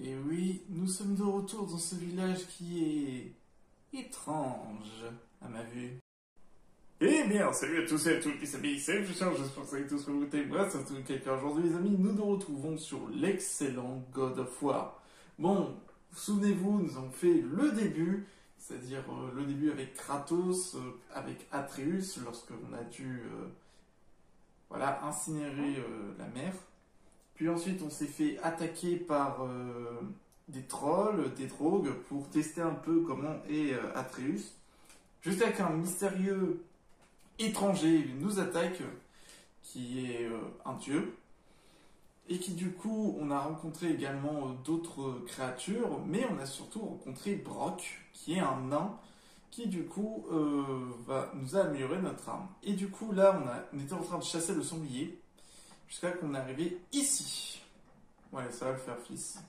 Et oui, nous sommes de retour dans ce village qui est étrange à ma vue. Eh bien, salut à tous et à toutes les amis, c'est j'espère que vous allez tous vous moi, surtout quelqu'un aujourd'hui les amis, nous nous retrouvons sur l'excellent God of War. Bon, souvenez-vous, nous avons fait le début, c'est-à-dire le début avec Kratos, avec Atreus, lorsqu'on a dû incinérer la mer. Puis ensuite, on s'est fait attaquer par des trolls, des drogues, pour tester un peu comment est Atreus. Jusqu'à qu'un mystérieux étranger nous attaque, qui est un dieu. Et qui du coup, on a rencontré également d'autres créatures, mais on a surtout rencontré Brok, qui est un nain, qui du coup nous a amélioré notre arme. Et du coup, là, on était en train de chasser le sanglier, jusqu'à qu'on est arrivé ici. Ouais, ça va le faire, fils.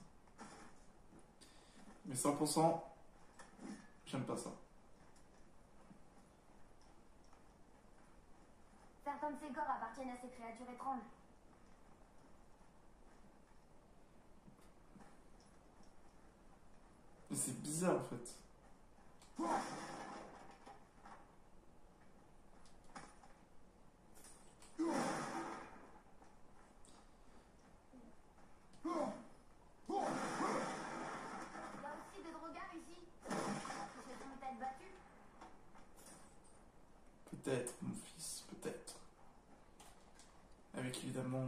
Mais 100%, j'aime pas ça. Certains de ces corps appartiennent à ces créatures étranges. Mais c'est bizarre en fait. Peut-être, mon fils, peut-être. Avec évidemment...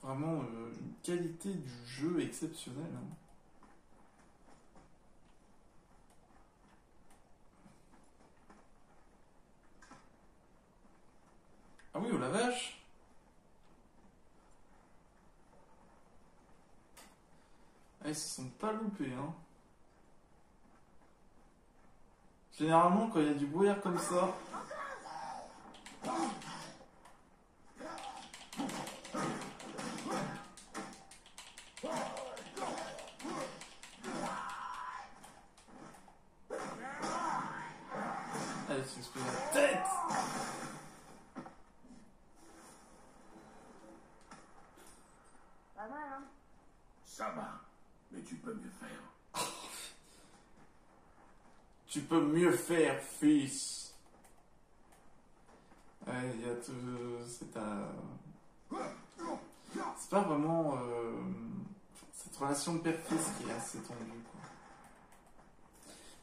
Vraiment une qualité du jeu exceptionnelle. Hein. Ah oui, oh la vache! Ah, ils se sont pas loupés, hein. Généralement, quand il y a du brouillard comme ça... Allez, c'est explosé la tête! Pas mal, hein? Ça va, mais tu peux mieux faire. Tu peux mieux faire, fils. Ouais, il y a tout... C'est pas vraiment... cette relation de père-fils qui est assez tendue, quoi.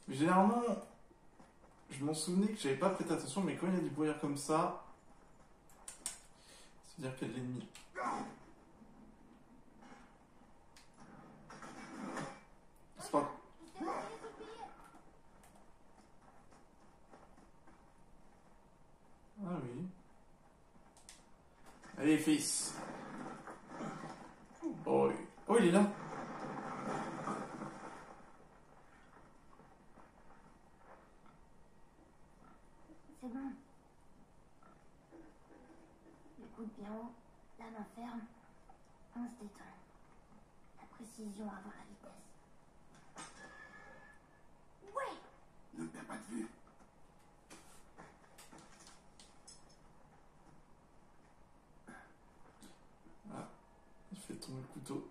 Mais généralement... Je m'en souvenais que j'avais pas prêté attention, mais quand il y a du brouillard comme ça... C'est-à-dire qu'il y a de l'ennemi. C'est pas... Ah oui. Allez, fils. Oh, oh, il est là. C'est bon. Le coude bien haut, la main ferme, on se détend. La précision avant la vitesse. Ouais! Ne perds pas de vue. Ah, il fait tomber le couteau.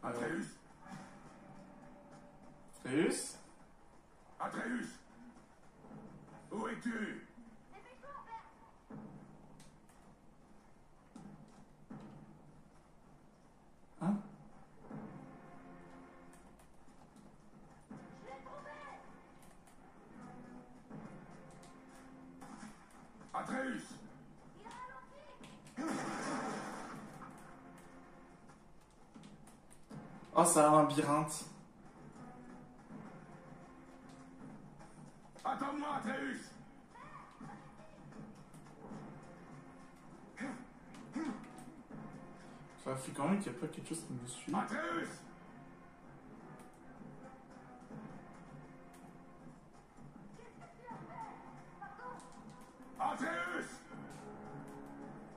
Atreus! Atreus? Atreus! Où es-tu? Dépêche-toi, père! Hein? Je l'ai trouvé! Atreus! Il a ralenti! Oh, ça a un labyrinthe. Attends-moi, Atreus! Ça fait quand même qu'il n'y a pas quelque chose qui me suit. Atreus! Atreus!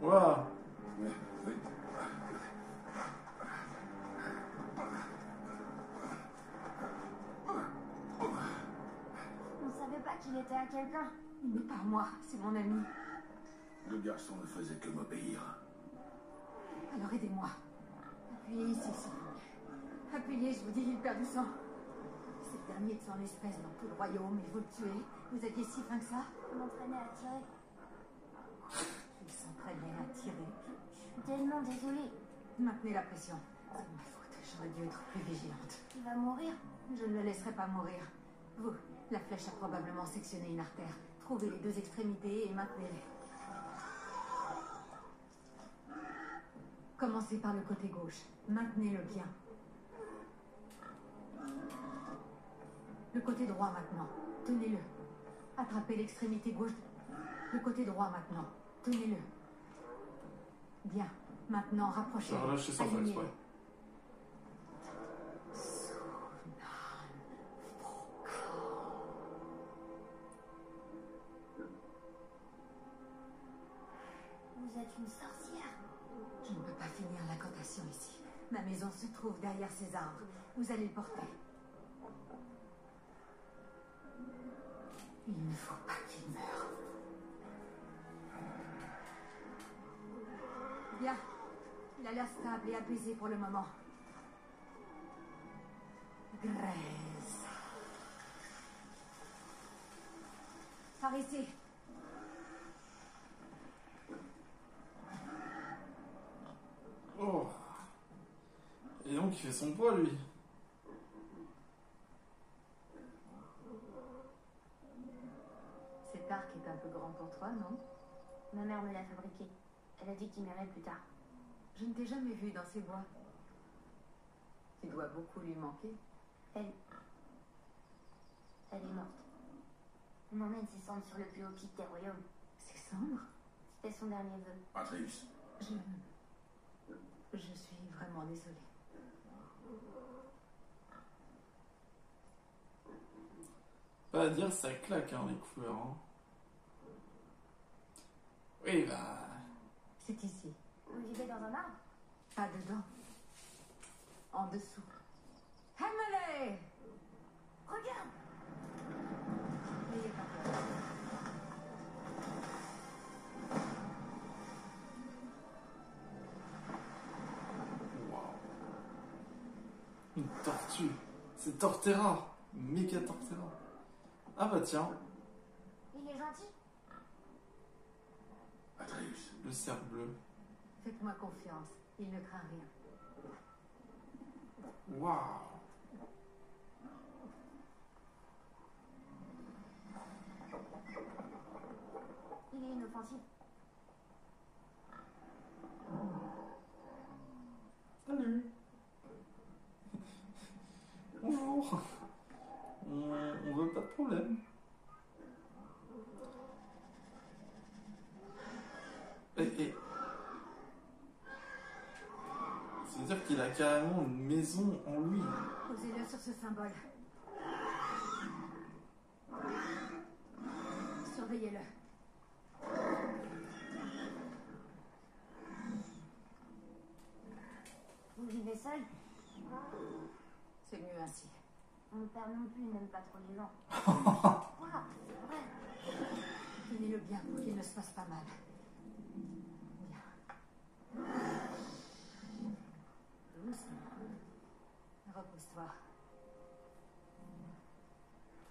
Waouh! qu'il était à quelqu'un. Il n'est pas à moi, c'est mon ami. Le garçon ne faisait que m'obéir. Alors aidez-moi. Appuyez ici, s'il vous plaît. Appuyez, je vous dis, il perd du sang. C'est le dernier de son espèce dans tout le royaume, il faut le tuer. Vous aviez si faim que ça? Je m'entraînais à tirer. Il s'entraînait à tirer. Je suis tellement désolée. Maintenez la pression. C'est ma faute, j'aurais dû être plus vigilante. Il va mourir. Je ne le laisserai pas mourir. Vous, la flèche a probablement sectionné une artère. Trouvez les deux extrémités et maintenez-les. Commencez par le côté gauche. Maintenez-le bien. Le côté droit maintenant. Tenez-le. Attrapez l'extrémité gauche. Le côté droit maintenant. Tenez-le. Bien. Maintenant, rapprochez. Je vais relâcher sans faire exprès. Vous êtes une sorcière. Je ne peux pas finir l'incantation ici. Ma maison se trouve derrière ces arbres. Vous allez le porter. Il ne faut pas qu'il meure. Bien. Il a l'air stable et apaisé pour le moment. Grèce. Par ici. Oh. Et donc il fait son poids lui. Cet arc est un peu grand pour toi, non? Ma mère me l'a fabriqué. Elle a dit qu'il m'irait plus tard. Je ne t'ai jamais vu dans ces bois. Tu dois beaucoup lui manquer. Elle est morte. On emmène ses cendres sur le plus haut pic des royaumes. Ses cendres? C'était son dernier vœu. Atreus, Je suis vraiment désolée. Pas à dire, ça claque hein, les couleurs. Hein. Oui, bah. C'est ici. Vous vivez dans un arbre? Pas dedans. En dessous. Hammerley! Regarde! N'ayez pas peur. Waouh. Une tortue. C'est Torterra. Méga Torterra. Ah bah tiens, Il est gentil. Atreus, le cerf bleu. Faites-moi confiance. Il ne craint rien. Waouh. Il est inoffensif. Salut. Bonjour. On veut pas de problème. Et... C'est-à-dire qu'il a carrément une maison en lui. Posez-le sur ce symbole. Surveillez-le. Vous vivez seul? C'est mieux ainsi. Mon père non plus n'aime pas trop les gens. Quoi? Ouais. Tenez-le bien pour qu'il ne se fasse pas mal. Bien. Doucement. Repose-toi.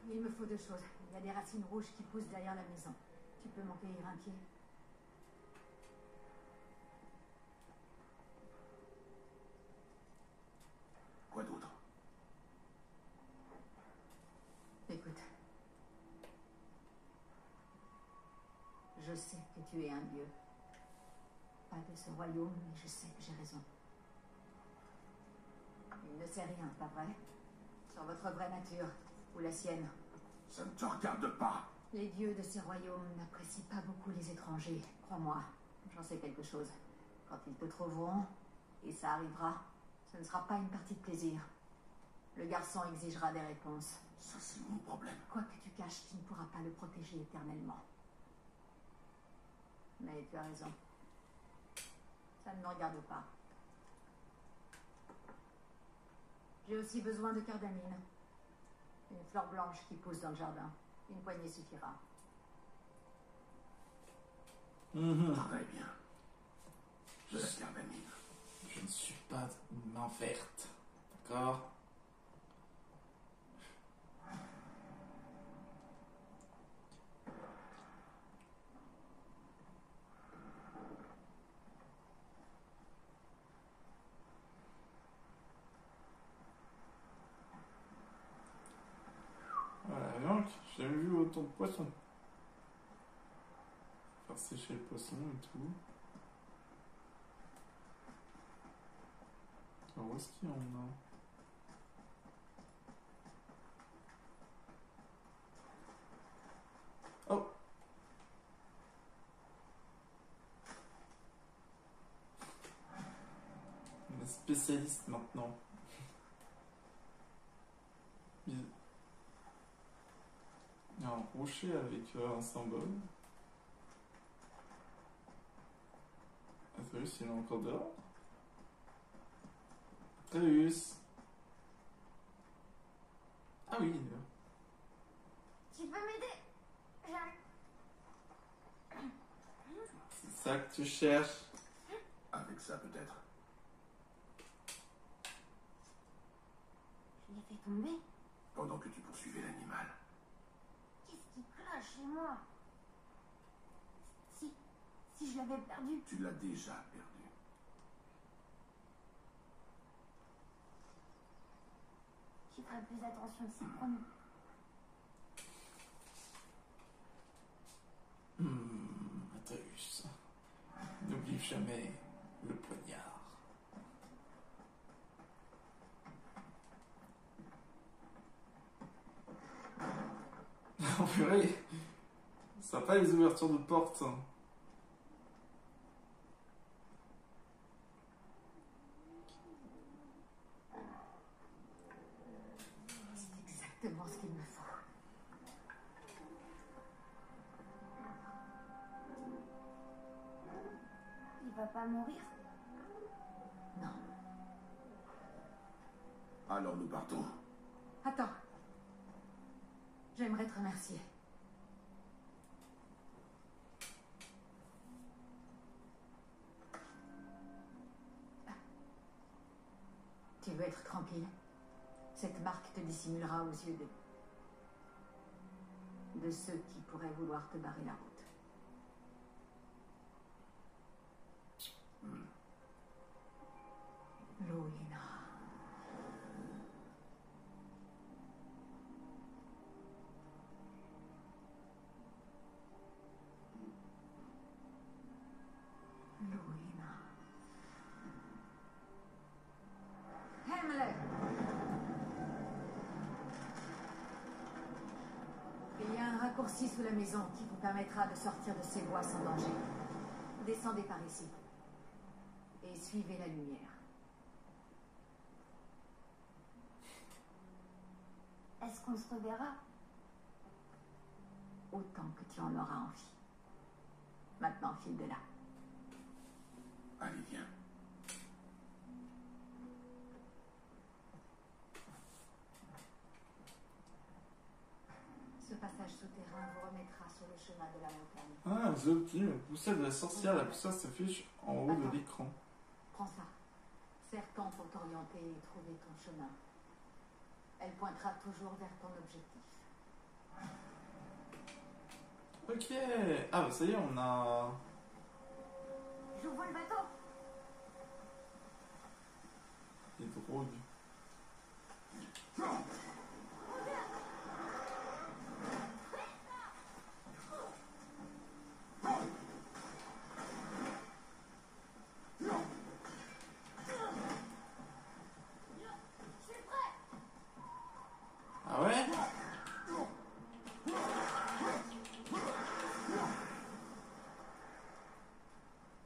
Il me faut deux choses. Il y a des racines rouges qui poussent derrière la maison. Tu peux m'en cueillir un pied? quoi d'autre? Écoute. Je sais que tu es un dieu. Pas de ce royaume, mais je sais que j'ai raison. Il ne sait rien, pas vrai? Sur votre vraie nature, ou la sienne. Ça ne te regarde pas. Les dieux de ces royaumes n'apprécient pas beaucoup les étrangers. Crois-moi, j'en sais quelque chose. Quand ils te trouveront, et ça arrivera, ce ne sera pas une partie de plaisir. Le garçon exigera des réponses. Ça, c'est mon problème. Quoi que tu caches, tu ne pourras pas le protéger éternellement. Mais tu as raison. Ça ne me regarde pas. J'ai aussi besoin de cardamine. Une fleur blanche qui pousse dans le jardin. Une poignée suffira. Très bien. Je la termine. Je ne suis pas une main verte. D'accord? Voilà, donc, j'ai jamais vu autant de poissons. Faire sécher le poisson et tout. Alors, où est-ce qu'il y en a? Oh! On est spécialiste maintenant. Il y a un rocher avec un symbole. Atreus, il est encore dehors? Atreus! Ah oui, il est là. Tu peux m'aider? C'est ça que tu cherches? Avec ça, peut-être. Je l'ai fait tomber. Pendant que tu poursuivais l'animal. Qu'est-ce qui cloche chez moi? Si je l'avais perdu. Tu l'as déjà perdu. J'y ferai plus attention, c'est promis. Atreus. N'oublie jamais le poignard. Oh purée! Sympa les ouvertures de portes. C'est exactement ce qu'il me faut. Il va pas mourir? Non. Alors nous partons. Attends. J'aimerais te remercier. Tu veux être tranquille? Cette marque te dissimulera aux yeux de ceux qui pourraient vouloir te barrer la route. Louina. Louina. Himmler. Il y a un raccourci sous la maison qui vous permettra de sortir de ces bois sans danger. Descendez par ici et suivez la lumière. Est-ce qu'on se reverra? Autant que tu en auras envie. Maintenant, file de là. Allez, viens. Ce passage souterrain vous remettra sur le chemin de la montagne. Ah, The Optim, la poussette de la sorcière, la poussette s'affiche en haut de l'écran. Prends ça. Serre-t'en pour t'orienter et trouver ton chemin. Elle pointera toujours vers ton objectif. Ok. Ah bah ça y est, on a... J'ouvre le bateau. des drogues. Je suis prêt. Ah ouais?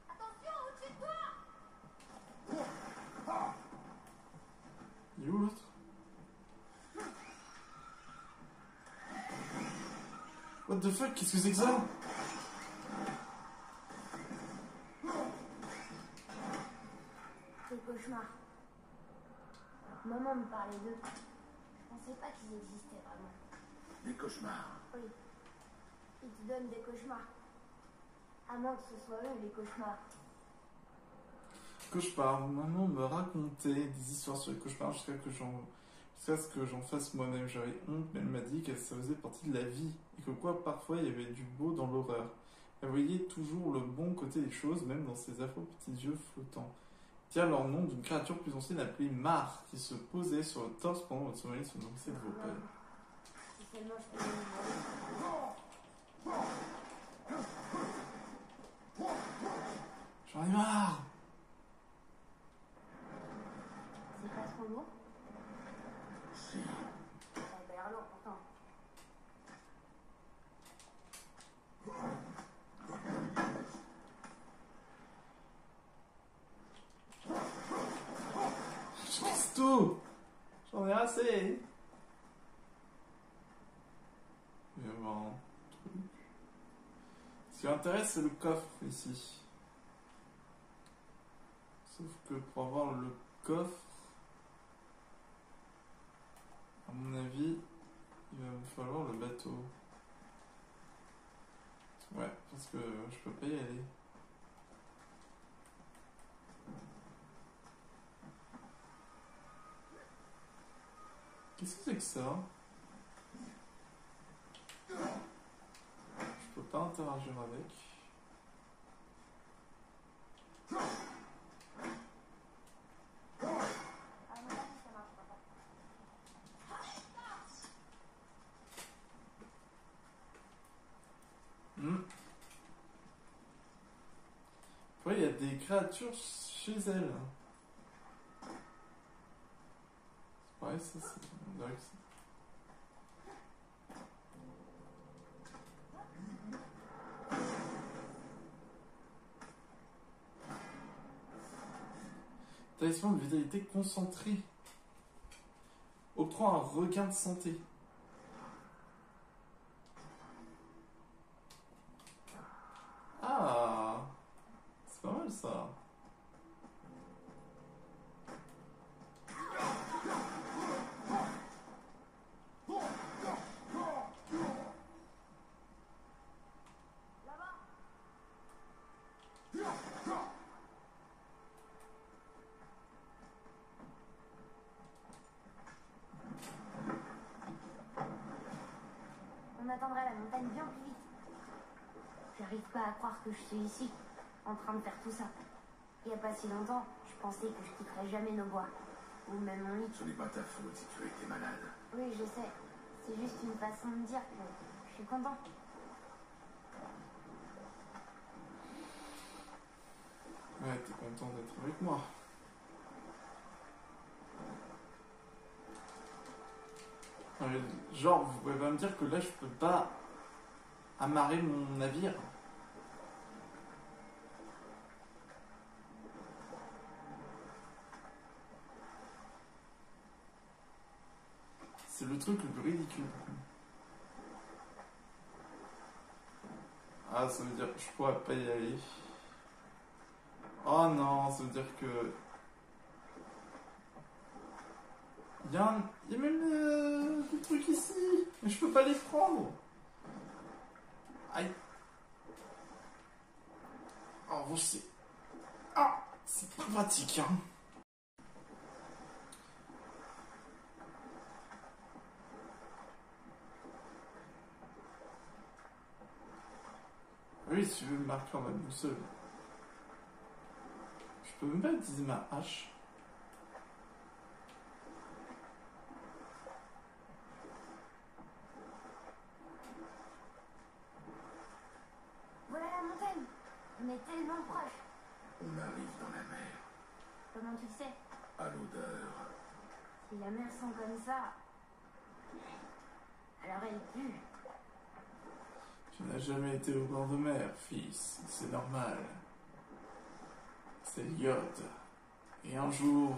Attention, au-dessus de toi. Il est où l'autre? What the fuck? Qu'est-ce que c'est que ça? Des cauchemars. Maman me parlait d'eux. Je pensais pas qu'ils existaient vraiment. Des cauchemars. Oui. Ils te donnent des cauchemars. À moins que ce soit eux les cauchemars. Cauchemar. Maman me racontait des histoires sur les cauchemars jusqu'à ce que j'en fasse moi-même. J'avais honte, mais elle m'a dit que ça faisait partie de la vie et que quoi, parfois il y avait du beau dans l'horreur. Elle voyait toujours le bon côté des choses, même dans ses affreux petits yeux flottants. Tient leur nom d'une créature plus ancienne appelée Mar, qui se posait sur le torse pendant votre sommeil, se nourrissait de vos peurs. Si seulement je pouvais me demander. J'en ai marre! C'est pas trop lourd? Si. Ça a l'air lourd pourtant. Je casse tout! J'en ai assez! Il va y avoir un truc. Ce qui m'intéresse, c'est le coffre ici. Sauf que pour avoir le coffre, à mon avis, il va me falloir le bateau. Ouais, parce que je peux pas y aller. Qu'est-ce que c'est que ça? Je peux pas interagir avec. Ah non, ça marche pas. Ouais, il y a des créatures chez elle. C'est pareil, ça, c'est... on dirait que c'est- Talisman de vitalité concentré. Octroie un regain de santé. Ah, c'est pas mal ça. On attendrait la montagne bien plus vite. J'arrive pas à croire que je suis ici, en train de faire tout ça. Il y a pas si longtemps, je pensais que je quitterais jamais nos bois. Ou même mon lit. Ce n'est pas ta faute si tu étais malade. Oui, je sais. C'est juste une façon de dire que je suis content. Ouais, t'es content d'être avec moi. Genre, vous pouvez pas me dire que là, je peux pas amarrer mon navire. C'est le truc le plus ridicule. Ah, ça veut dire que je pourrais pas y aller. Oh non, ça veut dire que... Il y a même des trucs ici, mais je peux pas les prendre. Aïe. En revanche, c'est... Ah, c'est pas pratique, hein. Oui, si tu veux marquer en ma boussole. Je peux même pas utiliser ma hache. Voilà la montagne. On est tellement proches. On arrive dans la mer. Comment tu le sais? À l'odeur. Si la mer sent comme ça, alors elle pue. Tu n'as jamais été au bord de mer, fils. C'est normal. C'est l'iode. Et un jour,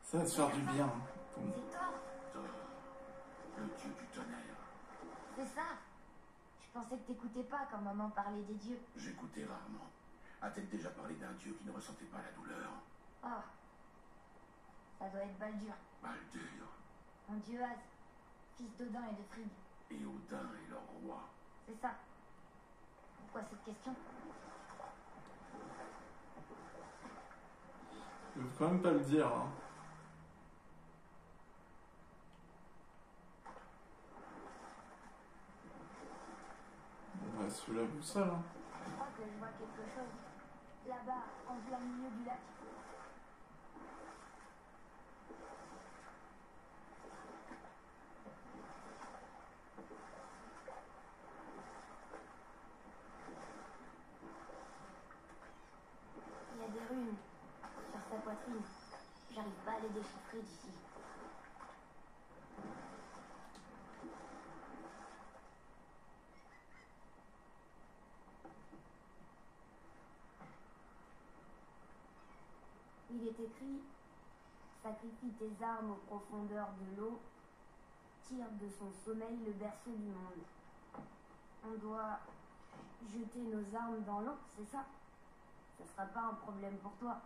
ça va te faire du bien. C'est Thor. Thor, le dieu du tonnerre. C'est ça. Je pensais que t'écoutais pas quand maman parlait des dieux. J'écoutais rarement. A-t-elle déjà parlé d'un dieu qui ne ressentait pas la douleur? Oh. Ça doit être Baldur. Baldur. Un dieu as. fils d'Odin et de Frigg. Et Odin est leur roi. C'est ça. Pourquoi cette question? Je veux quand même pas le dire. Hein. On va suivre la boussole. Hein. Je crois que je vois quelque chose. Là-bas, en plein milieu du lac. Il y a des runes sur sa poitrine. J'arrive pas à les déchiffrer d'ici. Il est écrit: sacrifie tes armes aux profondeurs de l'eau, tire de son sommeil le berceau du monde. On doit jeter nos armes dans l'eau, c'est ça? Ça sera pas un problème pour toi.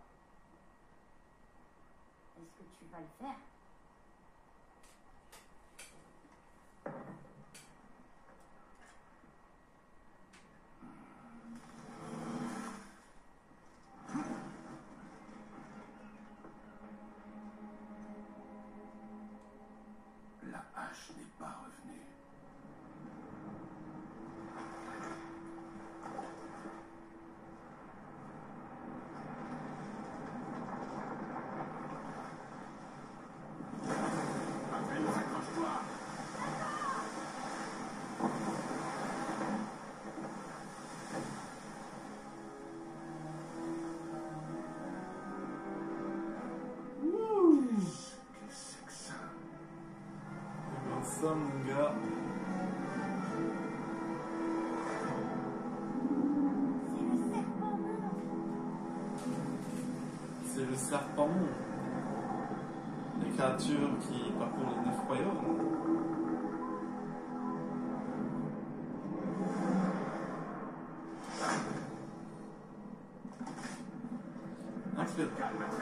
Est-ce que tu vas le faire? La hache n'est pas revenue. Raphaël, accroche-toi! Qu'est-ce que c'est que ça? Regarde ça, mon gars. C'est le serpent monstre. C'est le serpent. Les créatures qui parcourent les 9 royaumes.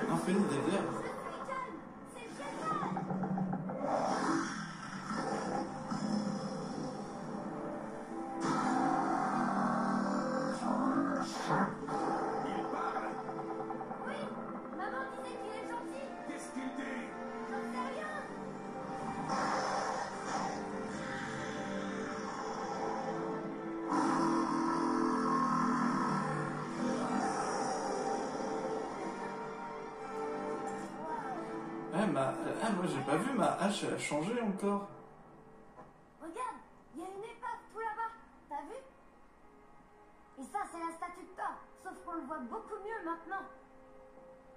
Infini des guerres. C'est génial! Il parle! Oui, maman disait qu'il est gentil. Qu'est-ce qu'il dit? J'en sais rien. Moi j'ai pas vu, ma hache elle a changé encore. Regarde, il y a une épave tout là-bas. T'as vu? Et ça, c'est la statue de Thor. Sauf qu'on le voit beaucoup mieux maintenant.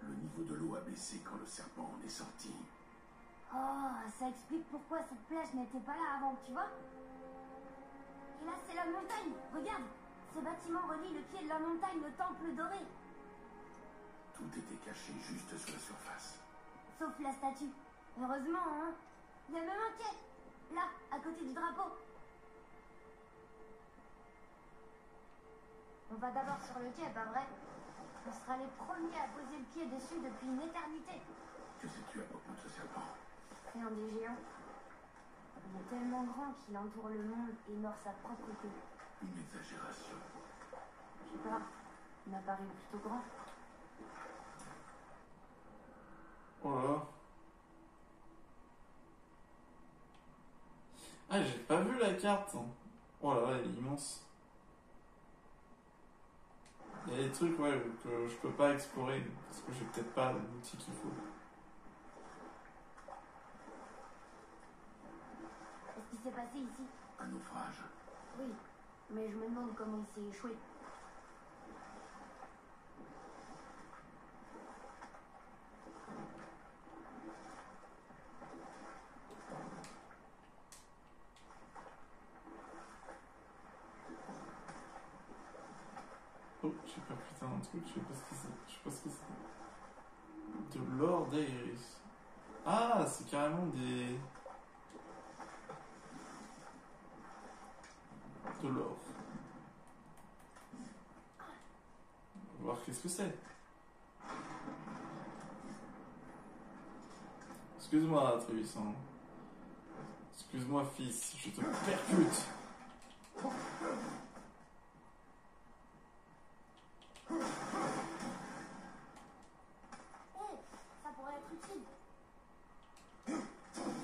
Le niveau de l'eau a baissé quand le serpent en est sorti. Oh, ça explique pourquoi cette plage n'était pas là avant, tu vois? Et là, c'est la montagne. Regarde, ce bâtiment relie le pied de la montagne au temple doré. Tout était caché juste sous la surface. Sauf la statue. Heureusement, hein. Il y a même un quai. Là, à côté du drapeau. On va d'abord sur le quai, pas vrai? On sera les premiers à poser le pied dessus depuis une éternité. Que sais-tu à propos de ce serpent? C'est un des géants. Il est tellement grand qu'il entoure le monde et mord sa propre queue. Une exagération. Je sais pas, il m'a paru plutôt grand. Oh là là. Ah, j'ai pas vu la carte. Oh là là, elle est immense. Il y a des trucs ouais, que je peux pas explorer parce que j'ai peut-être pas l'outil qu'il faut. Qu'est-ce qui s'est passé ici? Un naufrage. Oui, mais je me demande comment il s'est échoué. Oh, j'ai pas putain un truc, je sais pas ce que c'est. Je sais pas ce que c'est. De l'or d'Aeris. Ah, c'est carrément des... De l'or. On va voir qu'est-ce que c'est. Excuse-moi, Trévis. Hein. Excuse-moi, fils, je te percute. Hé, ça pourrait être utile.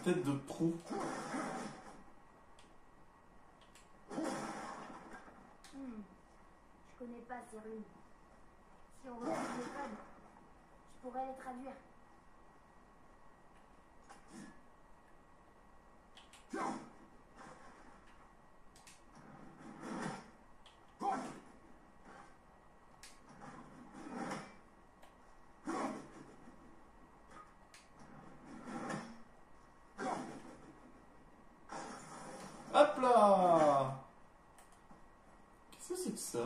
Tête de proue. Je connais pas ces runes. Si on retrouve les codes, je pourrais les traduire. Hop là! Qu'est-ce que c'est que ça?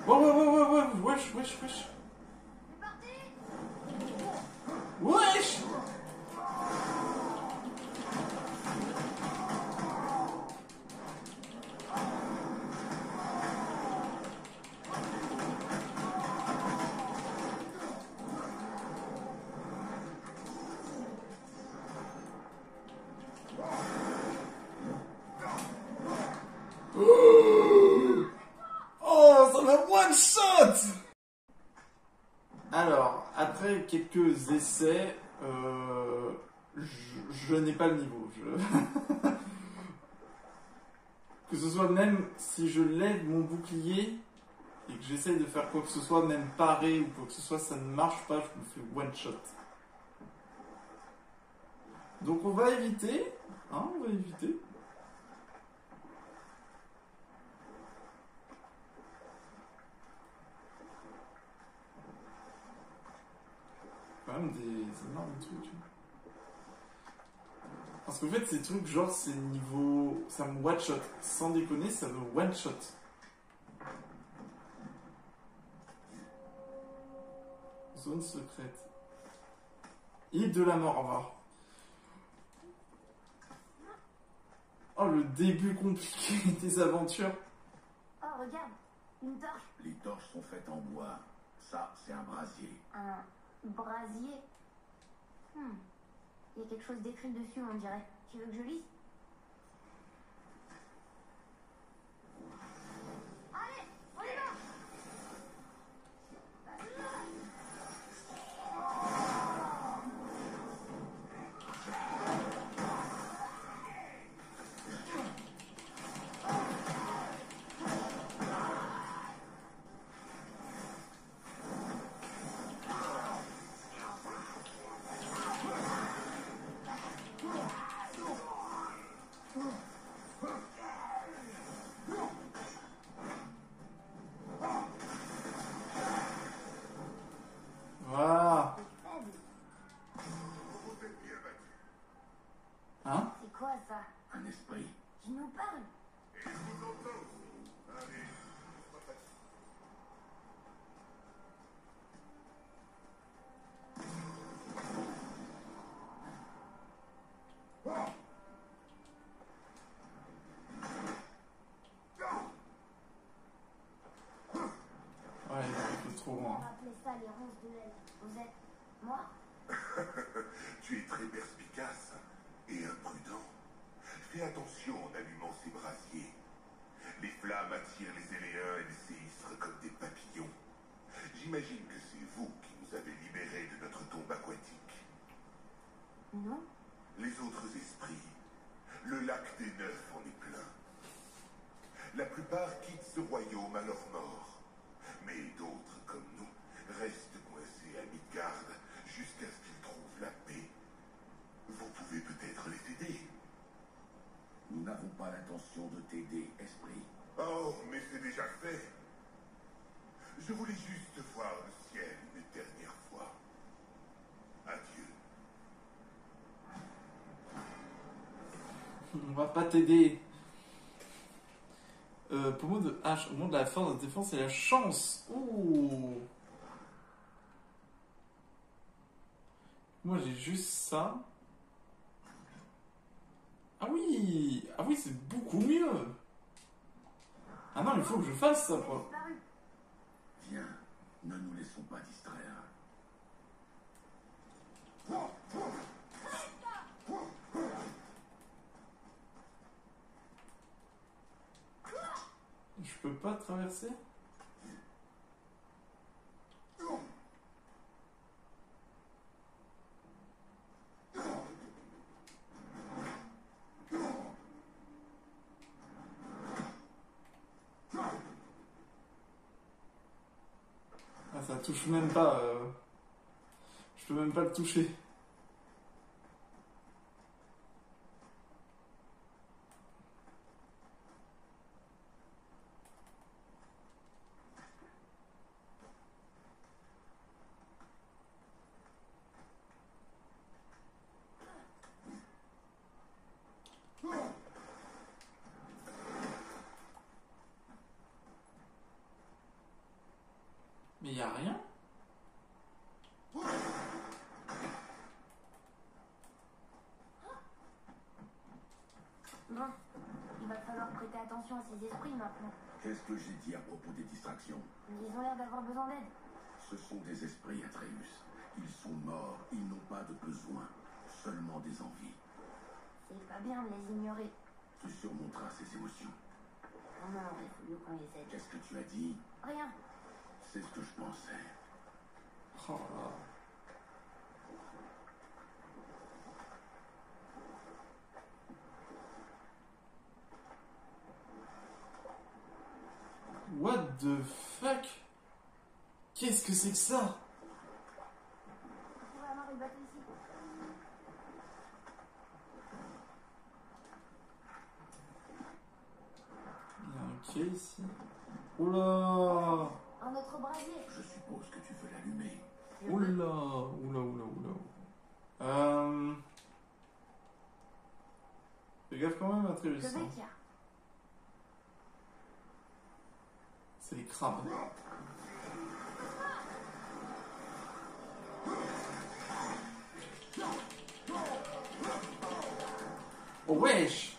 Ouais, wesh. C'est parti! Wesh! Oh, ça m'a one shot! Alors, après quelques essais, je n'ai pas le niveau. Que ce soit même si je lève mon bouclier et que j'essaye de faire quoi que ce soit, même parer ou quoi que ce soit, ça ne marche pas, je me fais one shot. Donc on va éviter, hein, on va éviter. Quand même des énormes trucs. Parce qu'en fait, ces trucs, genre, c'est niveau. Ça me one shot. Sans déconner, ça me one shot. Zone secrète. Île de la mort, au revoir. Oh, le début compliqué des aventures. Oh, regarde, une torche. Les torches sont faites en bois. Ça, c'est un brasier. Un brasier. Il y a quelque chose d'écrit dessus, on dirait. Tu veux que je lise? Allez, on y va! Voilà. Hein? C'est quoi ça? Un esprit. Tu nous parles? Ouais, il est un peu trop On loin. va appeler ça les ronces de l'aile. Vous êtes... moi? Tu es très perspicace et imprudent. Fais attention en allumant ces brasiers. Les flammes attirent les éléens et les séistres comme des papillons. J'imagine que c'est vous qui nous avez libérés de notre tombe aquatique. Non? Les autres esprits, le lac des Neufs en est plein. La plupart quittent ce royaume à leur mort. Mais d'autres, comme nous, restent coincés à Midgard jusqu'à ce qu'ils trouvent la paix. Vous pouvez peut-être les aider. Nous n'avons pas l'intention de t'aider, esprit. Oh, mais c'est déjà fait. Je voulais juste voir le ciel une dernière fois. Adieu. On va pas t'aider. Pommeau de hache, au moment de la force de défense et la chance. Ouh. Moi j'ai juste ça. Ah oui, c'est beaucoup mieux. Ah non, il faut que je fasse ça. Elle a Quoi. disparu. Viens, ne nous laissons pas distraire. peux pas traverser? Ah, ça touche même pas. Je peux même pas le toucher. Mais y a rien? Bon, il va falloir prêter attention à ces esprits maintenant. Qu'est-ce que j'ai dit à propos des distractions? Ils ont l'air d'avoir besoin d'aide. Ce sont des esprits, Atreus. Ils sont morts, ils n'ont pas de besoin, seulement des envies. C'est pas bien de les ignorer. Tu surmonteras ces émotions. Non, il faut mieux qu'on les aide. Qu'est-ce que tu as dit? Rien. C'est ce que je pensais. Oh là. What the fuck? Qu'est-ce que c'est que ça? On va amarrer le bateau ici. Il y a un quai ici. Oula! Un autre brasier. Je suppose que tu veux l'allumer. Oula! Fais gaffe quand même, Atreus. Je vais, Hein. tiens. C'est les crabes. Oh wesh!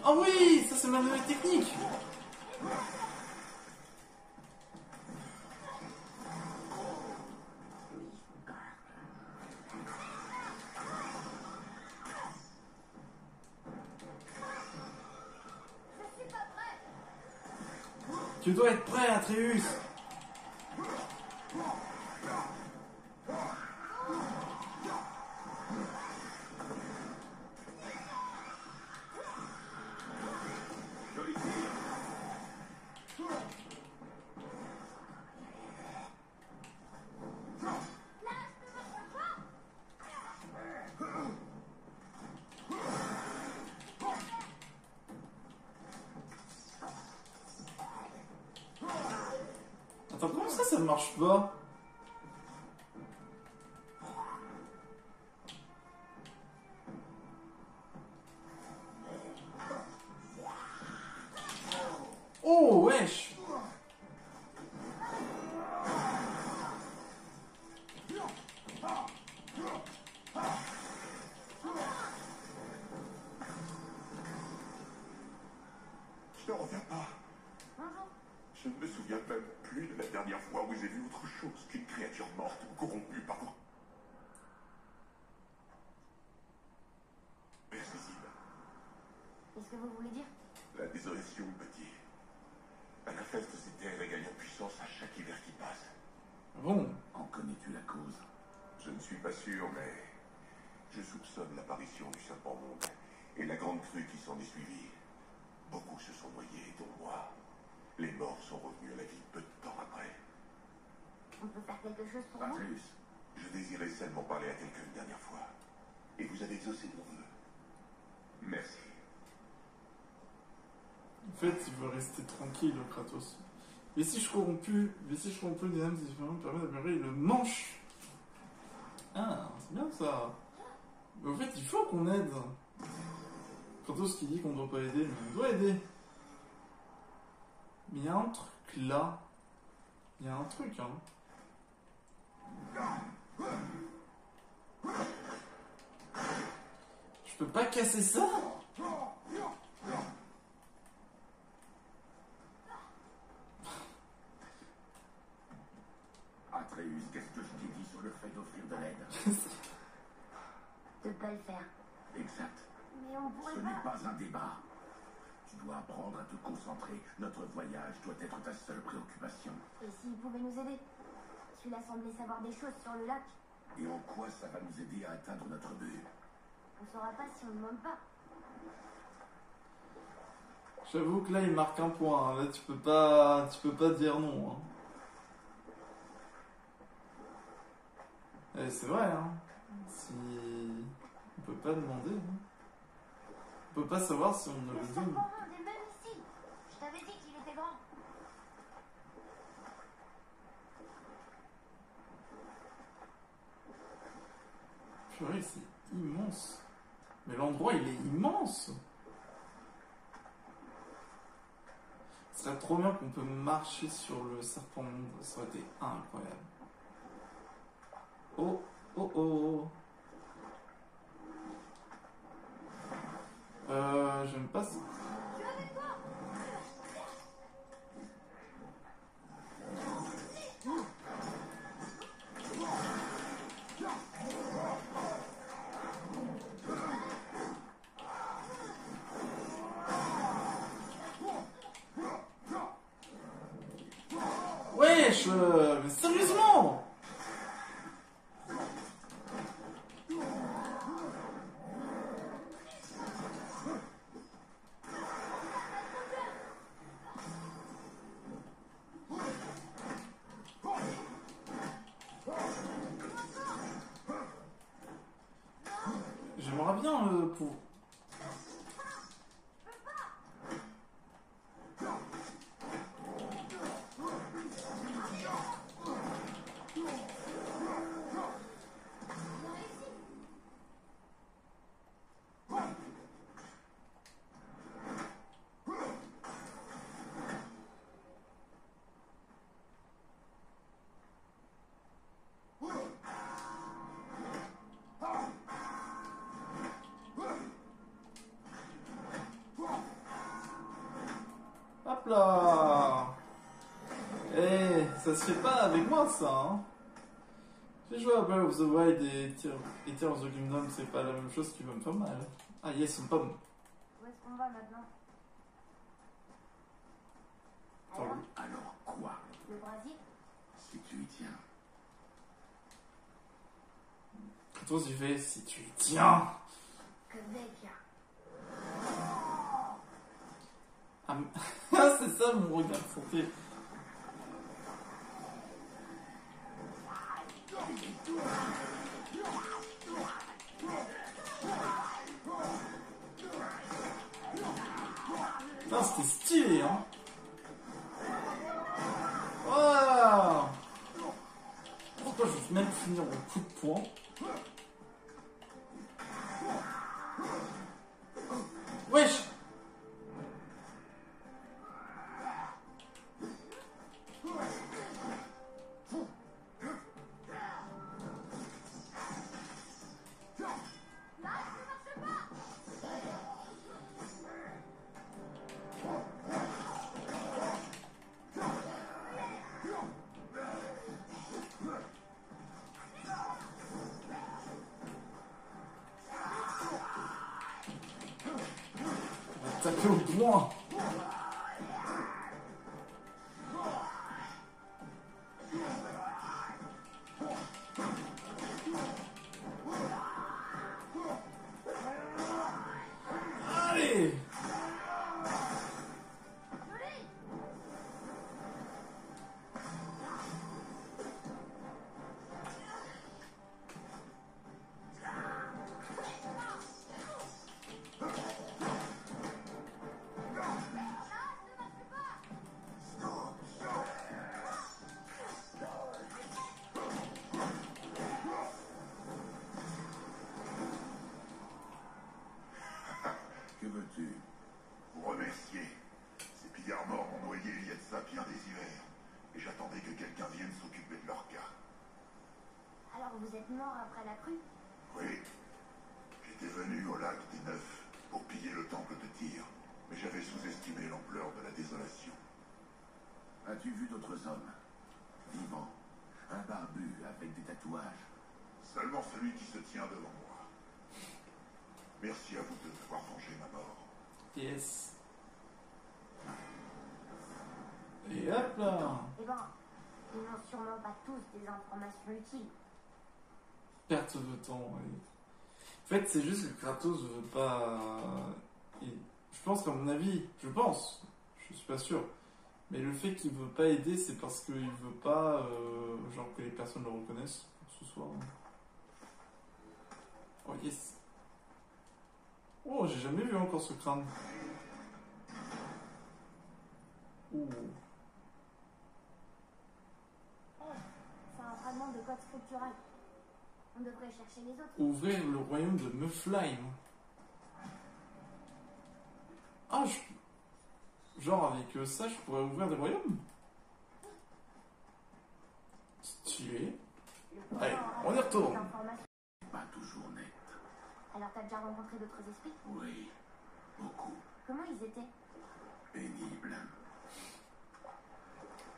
Oh oui! Ça c'est ma nouvelle technique! Tu dois être prêt, Atreus! Joli tir. Attends, comment ça ne marche pas? Oh, wesh! Je ne reviens pas. Bonjour. Je ne me souviens même plus de la dernière fois où j'ai vu autre chose qu'une créature morte ou corrompue par quoi. Invisible. Qu'est-ce que vous voulez dire? La désolation, petit. Elle infeste ces terres et gagne en puissance à chaque hiver qui passe. Bon, En connais-tu la cause? Je ne suis pas sûr, mais je soupçonne l'apparition du serpent monde et la grande crue qui s'en est suivie. Beaucoup se sont noyés, dont moi. Les morts sont revenus à la vie peu de temps après. On peut faire quelque chose pour vous? Atreus, Je désirais seulement parler à quelqu'un une dernière fois. Et vous avez exaucé mon vœu. Merci. en fait, il veut rester tranquille, Kratos. Vestige corrompu, des âmes différentes permet d'améliorer le manche. Ah, c'est bien ça. Mais en fait, il faut qu'on aide. Kratos qui dit qu'on ne doit pas aider, mais on doit aider. Mais il y a un truc là. Il y a un truc, hein. Je peux pas casser ça? Atreus, qu'est-ce que je t'ai dit sur le fait d'offrir de l'aide? De pas le faire. Exact. Mais on pourrait Ce n'est pas. pas un débat. Tu dois apprendre à te concentrer. Notre voyage doit être ta seule préoccupation. Et s'il pouvait nous aider? Celui-là semblait savoir des choses sur le lac. Et en quoi ça va nous aider à atteindre notre but? On saura pas si on ne demande pas. J'avoue que là, il marque un point. Là, tu peux pas dire non. Hein. Et c'est vrai, hein. Si... On peut pas demander. Hein. On peut pas savoir si on ne Le le serpent donne. monde est même ici. Je t'avais dit qu'il était grand. Purée, c'est immense. Mais l'endroit, il est immense. Ce serait trop bien qu'on peut marcher sur le serpent monde. Ça aurait été incroyable. Oh, oh, oh. J'aime pas ça. Je suis avec toi. Wesh, mais sérieusement! J'aimerais bien pour... Hop là! Eh, ça se fait pas avec moi ça, hein! J'ai joué à Breath of the Wild et Tears of the Kingdom, c'est pas la même chose qui va me faire mal. Ah yes, une pomme! Où est-ce qu'on va maintenant? Alors, Alors quoi? le Brésil? Si tu y tiens. Toi, tu fais si tu y tiens! Que vecchia. Ah, ah, c'est ça mon regard santé! Putain, c'était stylé, hein! Waouh! Pourquoi je vais même finir au coup de poing? Wesh! Taper au point! Allez! Que veux-tu? Vous remercier. Ces pillards morts m'ont noyé il y a de ça bien des hivers. Et j'attendais que quelqu'un vienne s'occuper de leur cas. Alors vous êtes mort après la crue? Oui. J'étais venu au lac des Neufs pour piller le temple de Tyr. Mais j'avais sous-estimé l'ampleur de la désolation. As-tu vu d'autres hommes? Vivants? Un barbu avec des tatouages. Seulement celui qui se tient devant moi. Merci à vous deux d'avoir vengé ma mort. Yes. Et hop là. Eh ben, ils n'ont sûrement pas tous des informations utiles. Perte de temps, oui. En fait, c'est juste que Kratos veut pas... Je pense qu'à mon avis, je suis pas sûr, mais le fait qu'il veut pas aider, c'est parce qu'il veut pas, genre, que les personnes le reconnaissent ce soir. Oh yes. Oh, j'ai jamais vu encore ce crâne. Ouh. C'est un fragment de code scriptural. On devrait chercher les autres. Ouvrir le royaume de Mufflheim. Ah, genre avec ça, je pourrais ouvrir des royaumes. Stylé. Allez, on y retourne. Pas toujours net. Alors t'as déjà rencontré d'autres esprits? Oui, beaucoup. Comment ils étaient? Pénible.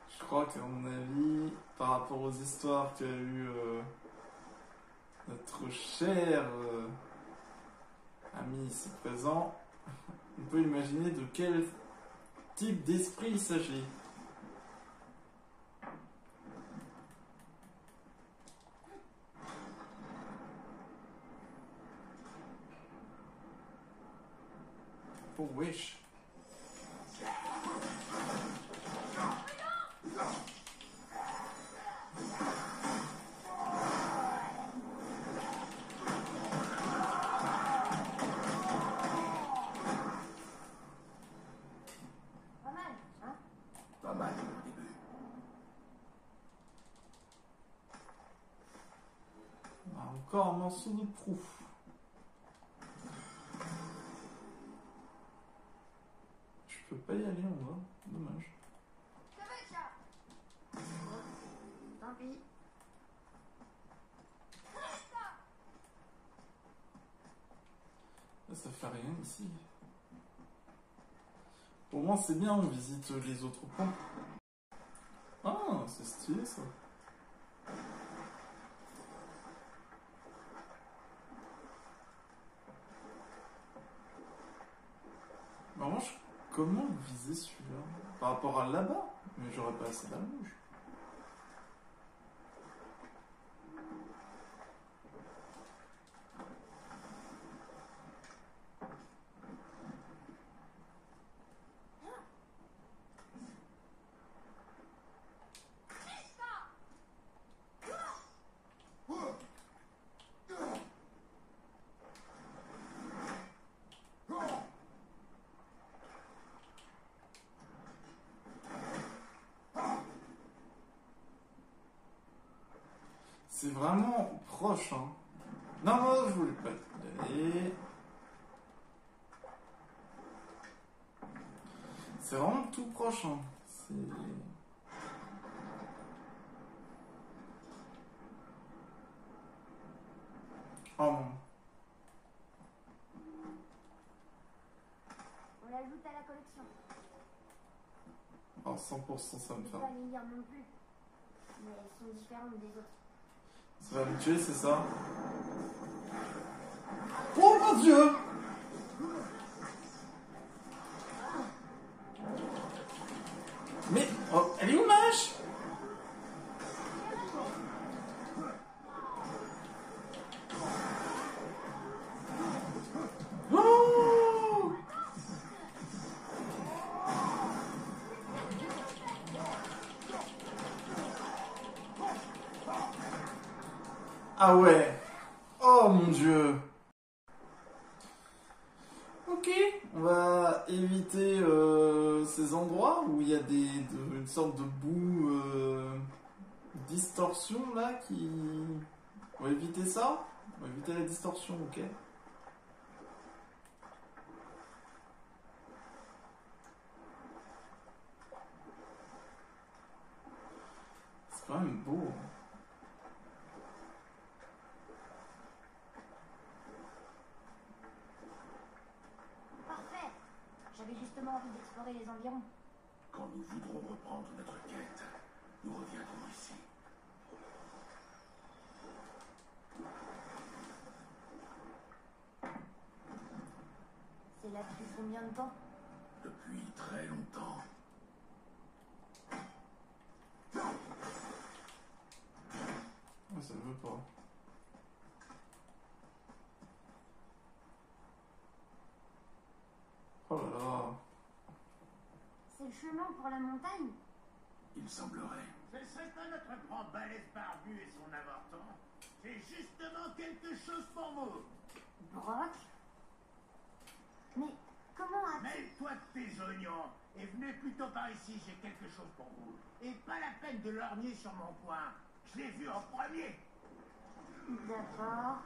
Je crois qu'à mon avis, par rapport aux histoires qu'a eu notre cher ami ici présent, on peut imaginer de quel type d'esprit il s'agit. Oh wesh. Pas mal, hein? Pas mal au début. Encore un morceau de proue. Je peux pas y aller en bas, dommage. Tant pis. Là, ça fait rien ici. Pour moi, c'est bien, on visite les autres points. Ah, c'est stylé ça. Bah, moi, comment viser celui-là? Par rapport à là-bas? Mais j'aurais pas assez d'allonge. C'est vraiment proche, hein. Non, non, je voulais pas y aller. C'est vraiment tout proche, hein. C'est... Oh non. On l'ajoute à la collection. Alors 100% ça me Je fait. peux pas les lire non plus. Mais elles sont différentes des autres. Ça va me tuer, c'est ça? Oh mon dieu! Mais, oh, elle est où ma hache? Oh! Ah ouais. Oh mon dieu. Ok, on va éviter ces endroits où il y a une sorte de boue distorsion là qui... On va éviter ça. On va éviter la distorsion, ok. C'est quand même beau. Hein. Parfait. J'avais justement envie d'explorer les environs. Quand nous voudrons reprendre notre quête, nous reviendrons ici. là depuis combien de temps? Depuis très longtemps. Ouais, ça ne veut pas. Oh là là. C'est le chemin pour la montagne? Il semblerait. Ce serait pas notre grand balèze barbu et son avorton. C'est justement quelque chose pour vous. Brock? Mais comment a-t-il... Mêle-toi de tes oignons et venez plutôt par ici, j'ai quelque chose pour vous. Et pas la peine de lorgner sur mon coin. Je l'ai vu en premier. D'accord.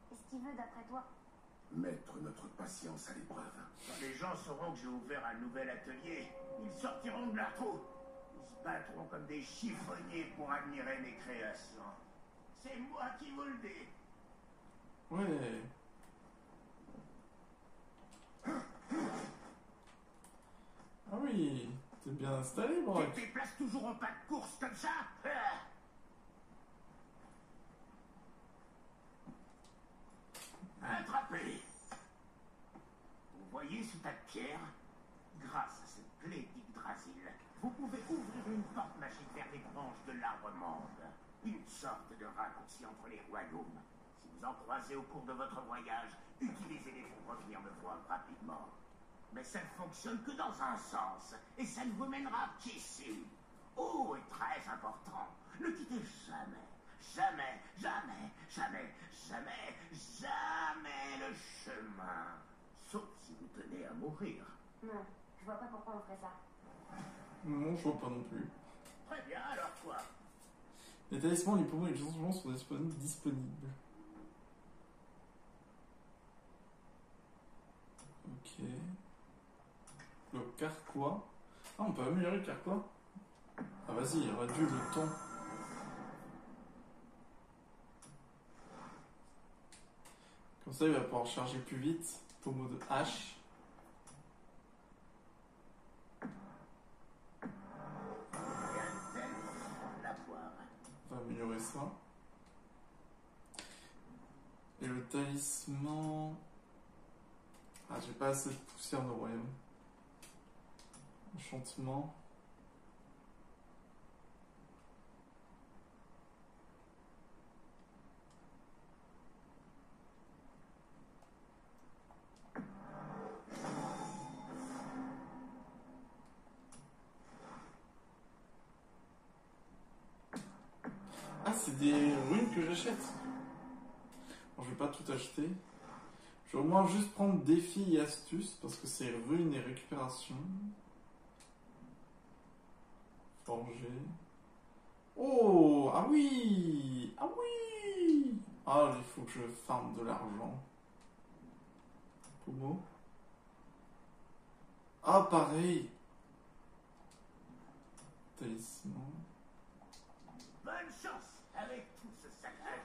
Qu'est-ce qu'il veut d'après toi? Mettre notre patience à l'épreuve. Quand les gens sauront que j'ai ouvert un nouvel atelier, ils sortiront de leur trou. Ils se battront comme des chiffonniers pour admirer mes créations. C'est moi qui vous le dis. Ouais. Ah oui, t'es bien installé, Brock. Tu te déplaces toujours en pas de course comme ça? Attrapez! Vous voyez ce tas de pierres? Grâce à cette clé d'Yggdrasil, vous pouvez ouvrir une porte magique vers les branches de l'arbre monde. Une sorte de raccourci entre les royaumes. Si vous en croisez au cours de votre voyage, utilisez-les pour revenir me voir rapidement. Mais ça ne fonctionne que dans un sens, et ça ne vous mènera qu'ici. Oh, et très important, ne quittez jamais, jamais, jamais, jamais, jamais, jamais le chemin. Sauf si vous tenez à mourir. Non, je vois pas pourquoi on ferait ça. Non, je vois pas non plus. Très bien, alors quoi? Les talismans, les poumons et les changements sont disponibles. Ok. Le carquois. Ah, on peut améliorer le carquois? Ah, vas-y, réduit le temps. Comme ça, il va pouvoir charger plus vite. Pommeau de hache. La poire. On va améliorer ça. Et le talisman... Ah, j'ai pas assez de poussière de royaume. Enchantement. Ah, c'est des ruines que j'achète. Bon, je vais pas tout acheter. Je vais au moins juste prendre défi et astuce parce que c'est ruines et récupération. Forger. Oh, ah oui, ah oui. Ah, il faut que je farme de l'argent. Pommeau. Ah, pareil. Talisman. Bonne chance avec tout ce saccage.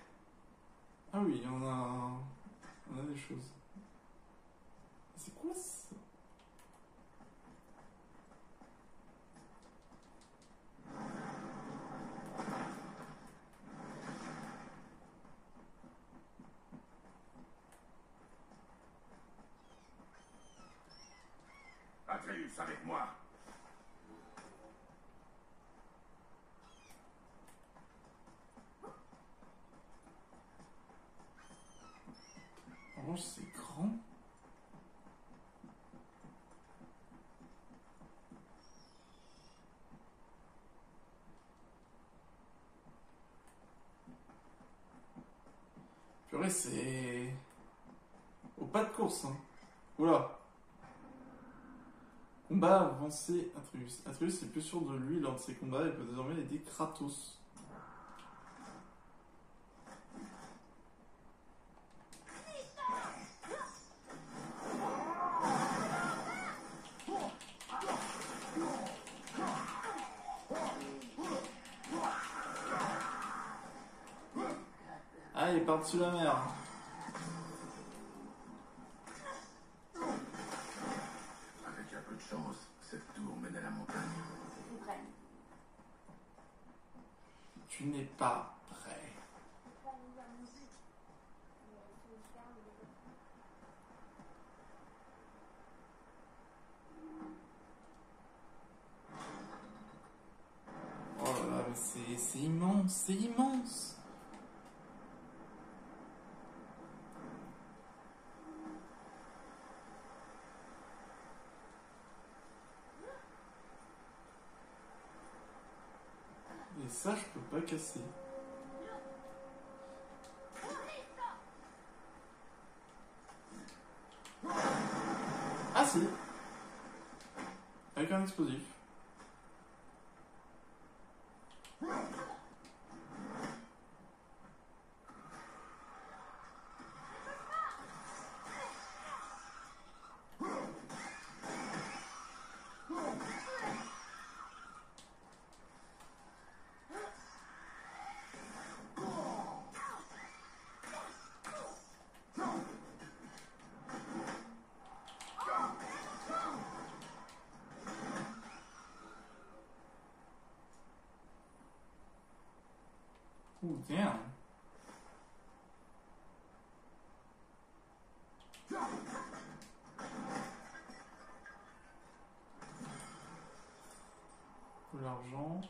Ah oui, on a des choses. C'est quoi ça? Atreus, avec moi. En revanche, c'est grand. Purée, c'est... Au pas de course, hein. Oula. Combat avancé Atreus. Atreus est plus sûr de lui lors de ses combats et peut désormais aider Kratos. Ah, il est par-dessus la mer. Avec un peu de chance, cette tour mène à la montagne. Je suis prêt. Tu n'es pas prêt. c'est immense, c'est immense. Et ça, je peux pas casser. Ah si. Avec un explosif. Ooh, damn. De l'argent.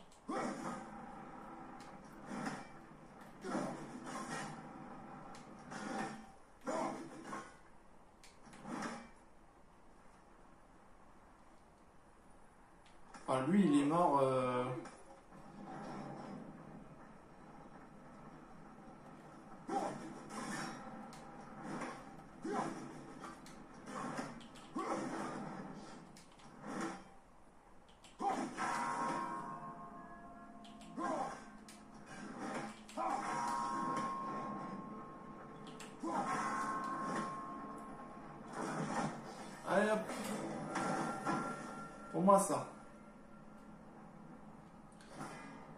Ah, lui, il est mort. Allez hop. Pour moi, ça.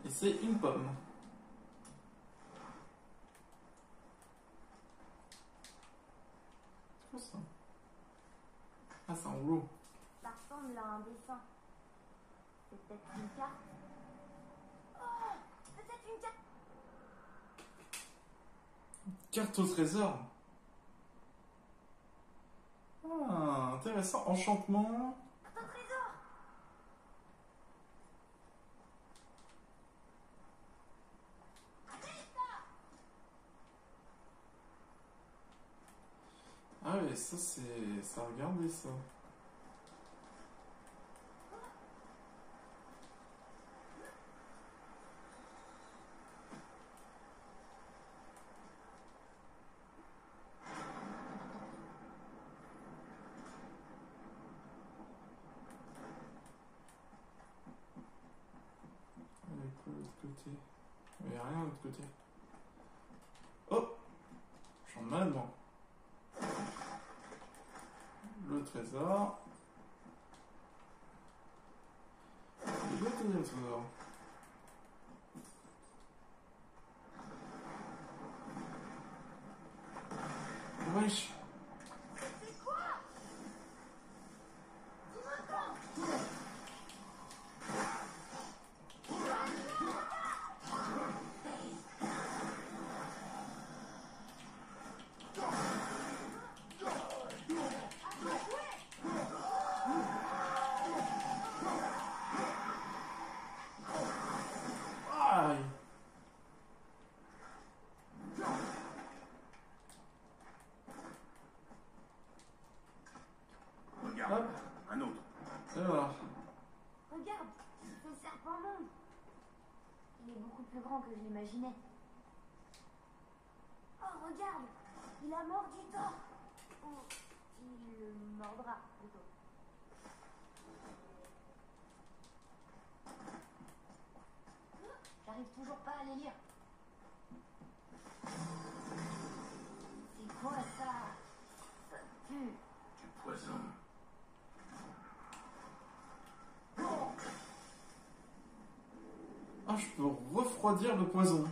Et c'est une pomme. C'est quoi ça? Ah, c'est un rouleau. Ça ressemble à un dessin. C'est peut-être une carte. Oh, peut-être une carte. Carte au trésor. Ah, intéressant. Enchantement. Un trésor. Ah ouais, ça c'est... ça a regardé ça. Allez, quoi de l'autre côté? Il n'y a rien de l'autre côté. Oh! J'en ai mal, moi. Le trésor. Et le trésor. Wesh. C'est quoi? Dis-moi quand. Aïe. Regarde, Hop. un autre. Et voilà. Regarde, c'est le serpent monde. Il est beaucoup plus grand que je l'imaginais. Oh, regarde, il a mordu Thor. Ou il le mordra plutôt. J'arrive toujours pas à les lire. C'est quoi ça? Ça pue. Du poison. Ah, je peux refroidir le poison.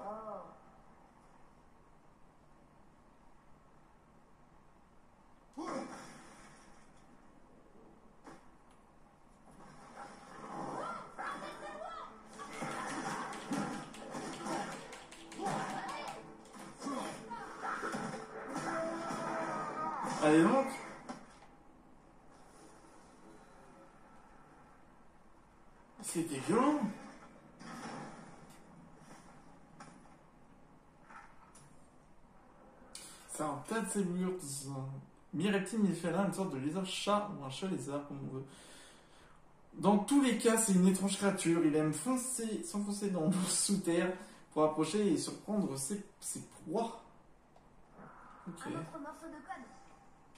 Oh. Allez donc. C'est dégueu. C'est un tas de cellulures. Mi-reptile, mi-félin, une sorte de lézard-chat ou un chat-lézard, comme on veut. Dans tous les cas, c'est une étrange créature. Il aime s'enfoncer dans l'eau sous terre pour approcher et surprendre ses proies. Ok. Un autre morceau de code.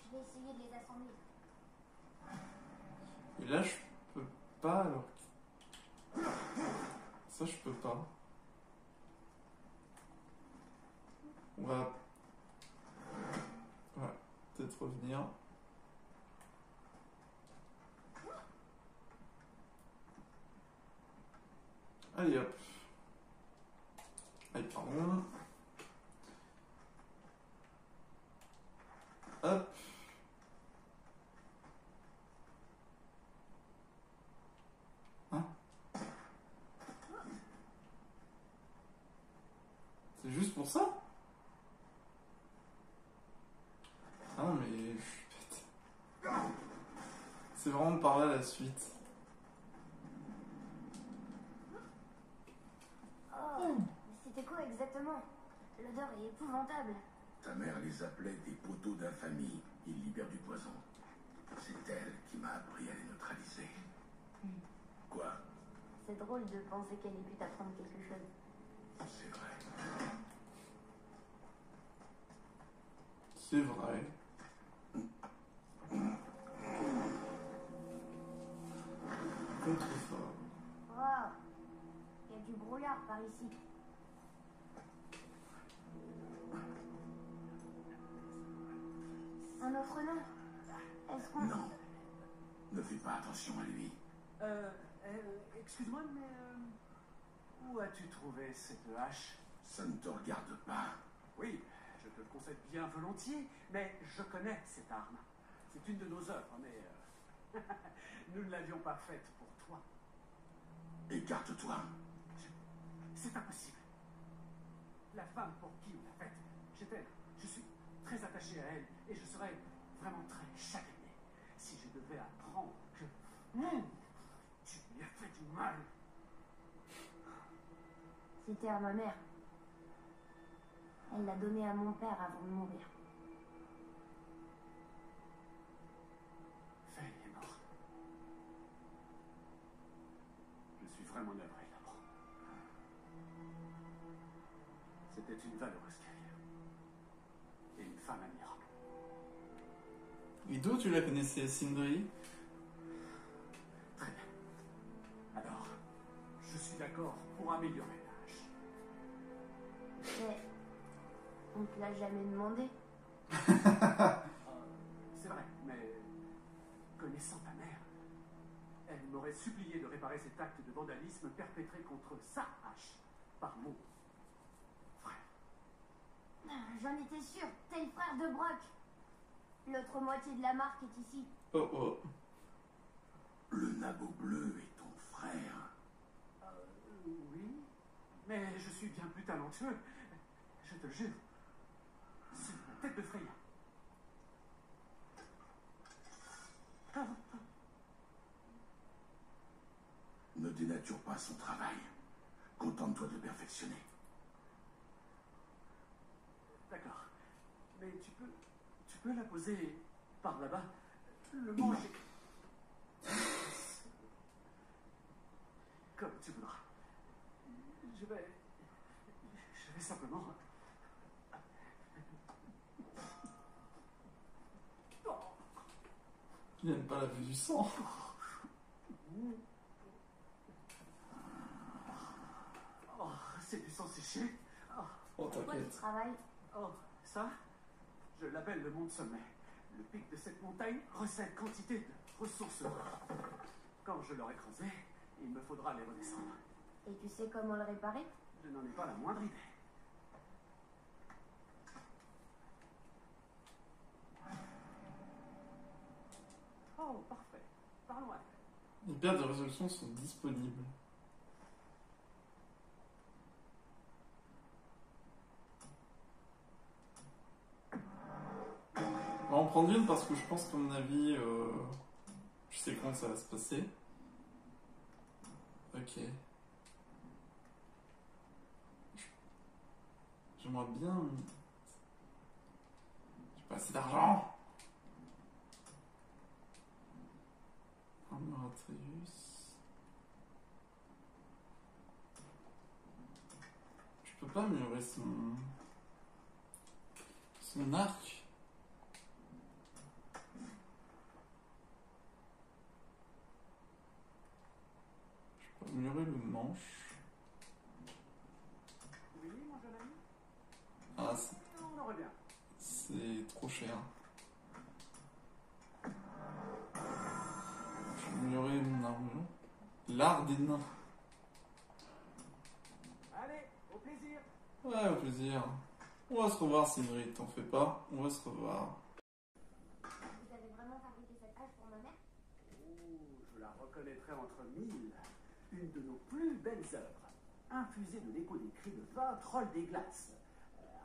Je vais essayer de les assembler. Et là, je peux pas alors. Ça, je peux pas. On va peut-être revenir. Allez hop. Allez, pardon. Hop. Hein? C'est juste pour ça? Ah non mais je suis bête. C'est vraiment par là la suite. Oh, c'était quoi exactement? L'odeur est épouvantable. Ta mère les appelait des poteaux d'infamie. Ils libèrent du poison. C'est elle qui m'a appris à les neutraliser. Quoi? C'est drôle de penser qu'elle ait pu t'apprendre quelque chose. C'est vrai. C'est vrai. Contrefort. Waouh, il y a du brouillard par ici. Un autre nom? Est-ce qu'on... Non. Ne fais pas attention à lui. Excuse-moi, mais où as-tu trouvé cette hache? Ça ne te regarde pas. Oui, je te le concède bien volontiers, mais je connais cette arme. C'est une de nos œuvres, mais nous ne l'avions pas faite pour toi. Écarte-toi. C'est impossible. La femme pour qui on l'a faite, je suis très attaché à elle, et je serais vraiment très chagriné si je devais apprendre que tu lui as fait du mal. C'était à ma mère. Elle l'a donné à mon père avant de mourir. Faye est morte. Je suis vraiment navré d'apprendre. C'était une valeureuse guerrière. Et une femme admirable. Et d'où tu la connaissais, Sindri? Très bien. Alors, je suis d'accord pour améliorer l'âge. Mais on te l'a jamais demandé. C'est vrai, mais connaissant ta mère, elle m'aurait supplié de réparer cet acte de vandalisme perpétré contre sa hache par mon frère. J'en étais sûre, t'es le frère de Brock. L'autre moitié de la marque est ici. Oh oh. Le nabot bleu est ton frère. Oui, mais je suis bien plus talentueux. Je te le jure. C'est la tête de Freya. Ne dénature pas son travail. Contente-toi de le perfectionner. D'accord. Mais tu peux la poser par là-bas. Le manger. Comme tu voudras. Je vais simplement... Il n'aime pas la vue du sang. Oh, c'est du sang séché. Oh, Pourquoi tu t'inquiète. travailles? Oh, ça, je l'appelle le mont sommet. Le pic de cette montagne recèle quantité de ressources. Quand je l'aurai creusé, il me faudra les redescendre. Et tu sais comment le réparer? Je n'en ai pas la moindre idée. Oh, parfait. Parlons à elle. Les paires de résolution sont disponibles. Bon, prendre une parce que je pense qu'à mon avis, je sais comment ça va se passer. Ok. J'aimerais bien... J'ai pas assez d'argent. Armure Atreus. Je peux pas améliorer son arc. Je peux améliorer le manche. Oui, mon jeune ami. Ah, On en revient. c'est trop cher. Je vais améliorer mon armure. L'art des nains. Allez, au plaisir. Ouais, au plaisir. On va se revoir, Cédric, t'en fais pas. On va se revoir. Vous avez vraiment fabriqué cette hache pour ma mère? Oh, je la reconnaîtrai entre mille. Une de nos plus belles œuvres. Infusée de l'écho des cris de 20 trolls des glaces.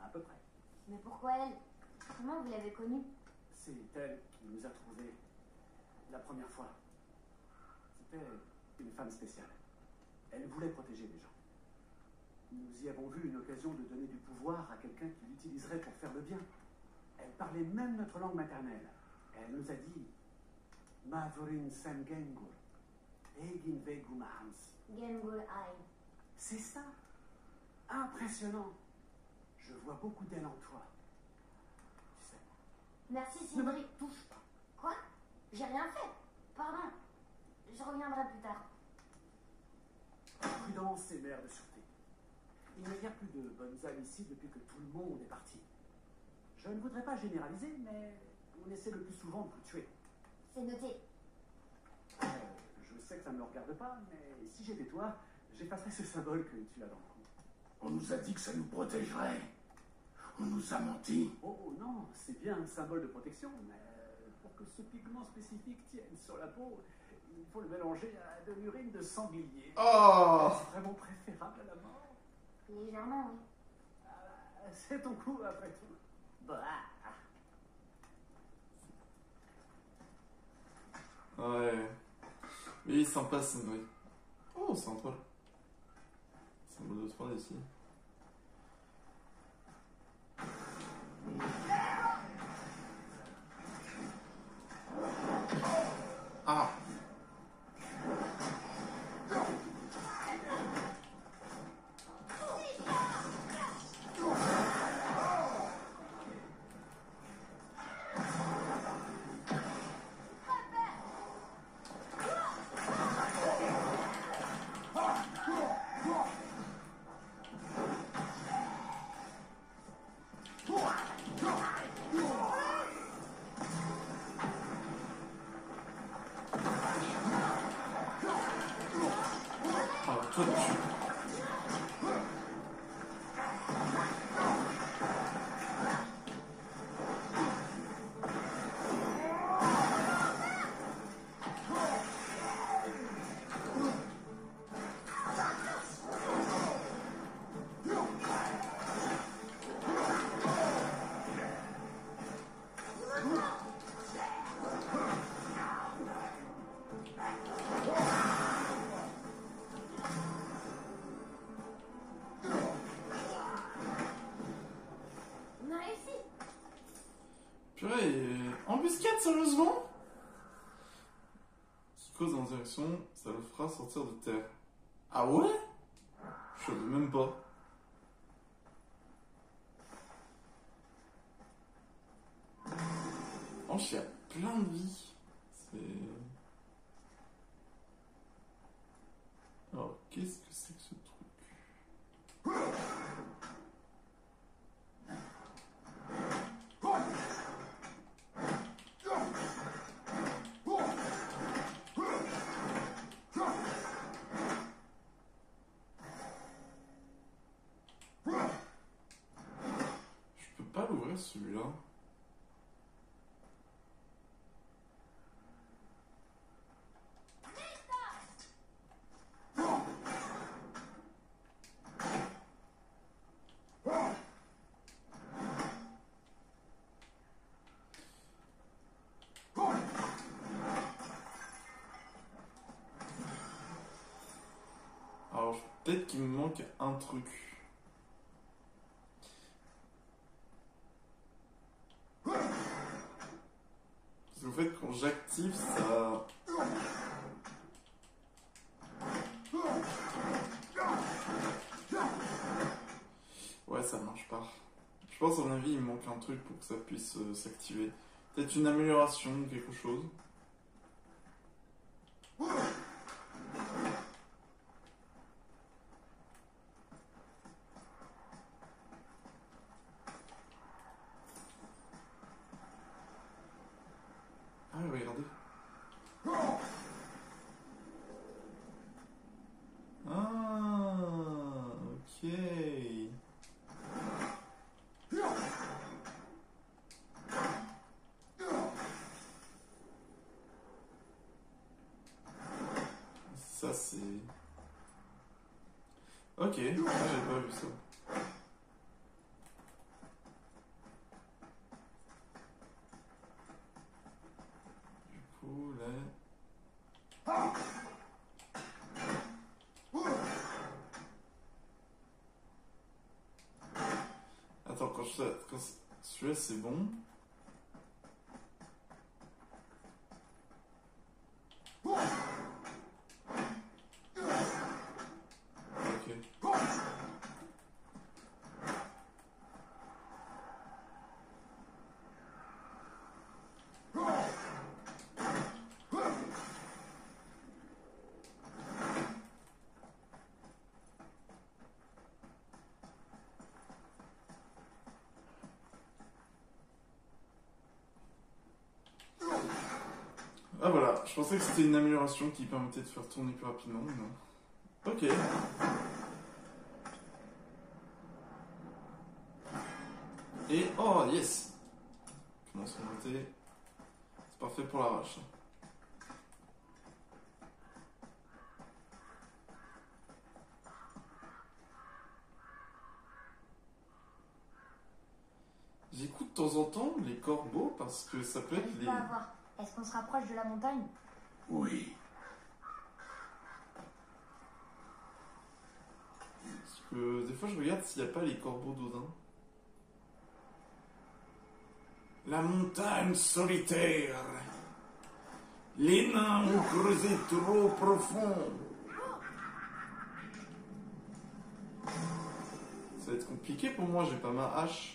À peu près. Mais pourquoi elle? Comment vous l'avez connue? C'est elle qui nous a trouvés la première fois. C'était une femme spéciale. Elle voulait protéger les gens. Nous y avons vu une occasion de donner du pouvoir à quelqu'un qui l'utiliserait pour faire le bien. Elle parlait même notre langue maternelle. Elle nous a dit Mavorin Sam Gengur, Egin Vegumahans. Gengul Ai. C'est ça. Impressionnant. Je vois beaucoup d'elle en toi. Tu sais. Merci, Ne me Cédric. touche pas. Quoi? J'ai rien fait. Pardon. Je reviendrai plus tard. Prudence et mère de sûreté. Il n'y a plus de bonnes âmes ici depuis que tout le monde est parti. Je ne voudrais pas généraliser, mais on essaie le plus souvent de vous tuer. C'est noté. Je sais que ça ne me regarde pas, mais si j'étais toi, j'effacerais ce symbole que tu as dans le cou. On nous a dit que ça nous protégerait. On nous a menti. Oh non, c'est bien un symbole de protection, mais pour que ce pigment spécifique tienne sur la peau, il faut le mélanger à de l'urine de sanglier. Oh! C'est vraiment préférable à la mort. Légèrement, oui. C'est ton coup après tout. Bah. Ouais. Oui, sympa, Cédric. Oh, sympa. Symbole de 3 ici. Ah! Ah, toi, On a réussi. Purée, embuscade, sérieusement? Qui cause en direction, ça le fera sortir de terre. Ah ouais? Je savais même pas. Oh, il y a plein de vie. C'est... Alors, qu'est-ce que c'est que ce truc? Je peux pas l'ouvrir celui-là. Peut-être qu'il me manque un truc. Parce qu'en fait, quand j'active, ça... Ouais, ça marche pas. Je pense, à mon avis, il me manque un truc pour que ça puisse s'activer. Peut-être une amélioration, quelque chose. Ah, regardez. Ah, ok. Ça, c'est... Ok, j'ai pas vu ça. Du coup, là... Attends, quand celui-là, c'est bon. Ah voilà, je pensais que c'était une amélioration qui permettait de faire tourner plus rapidement, mais non. Ok. Et, oh yes! Commence à monter. C'est parfait pour la vache. J'écoute de temps en temps les corbeaux parce que ça peut être J'arrive les... pas à voir. Est-ce qu'on se rapproche de la montagne? Oui. Parce que des fois je regarde s'il n'y a pas les corbeaux d'Odin. La montagne solitaire. Les nains ont creusé trop profond. Ça va être compliqué pour moi, j'ai pas ma hache.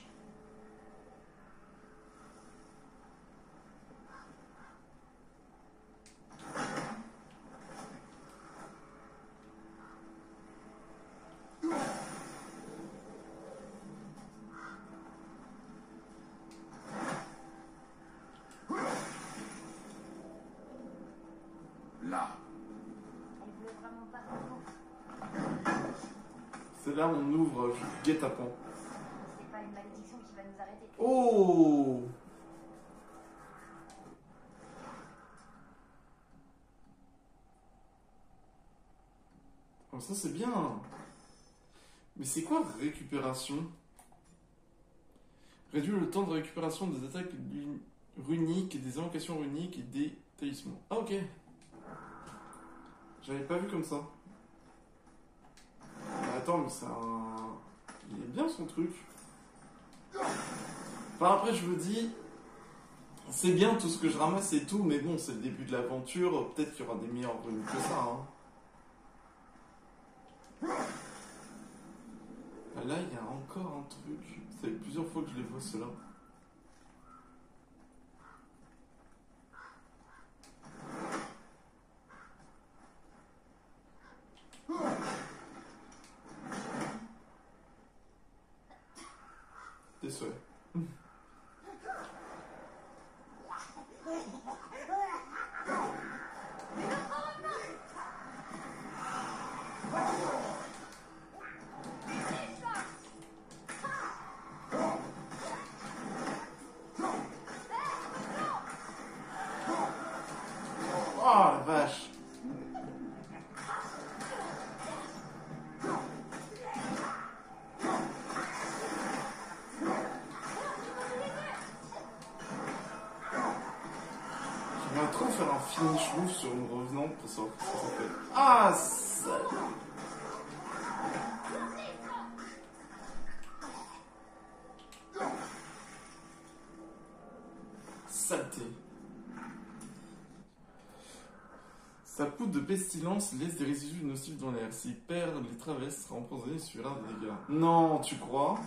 Là. Elle voulait vraiment pas qu'on ouvre. C'est là où on ouvre guet-apens. C'est pas une malédiction qui va nous arrêter. Oh! Oh, ça c'est bien. Mais c'est quoi récupération? Réduire le temps de récupération des attaques runiques, des invocations runiques et des talismans. Ah ok. J'avais pas vu comme ça. Attends, mais c'est un... Il est bien son truc. Enfin après je me dis... C'est bien tout ce que je ramasse et tout, mais bon, c'est le début de l'aventure. Peut-être qu'il y aura des meilleures runes que ça, hein. Ah, là, il y a encore un truc. Ça fait plusieurs fois que je les vois, ceux-là. Désolé. Oh la vache! J'aimerais trop faire un finish move sur une revenante pour savoir ce que ça fait. Ah, ça... saleté. Sa poudre de pestilence laisse des résidus nocifs dans l'air. S'il perd les traverses, sera empoisonné et subira des dégâts. Non, tu crois?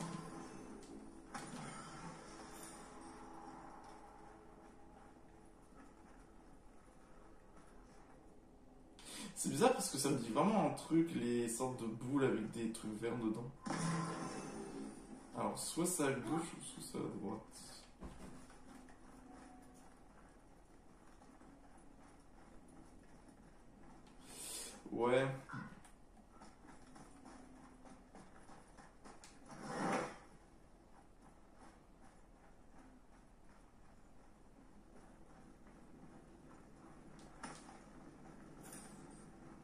C'est bizarre parce que ça me dit vraiment un truc, les sortes de boules avec des trucs verts dedans. Alors, soit c'est à gauche ou soit c'est à droite. Ouais.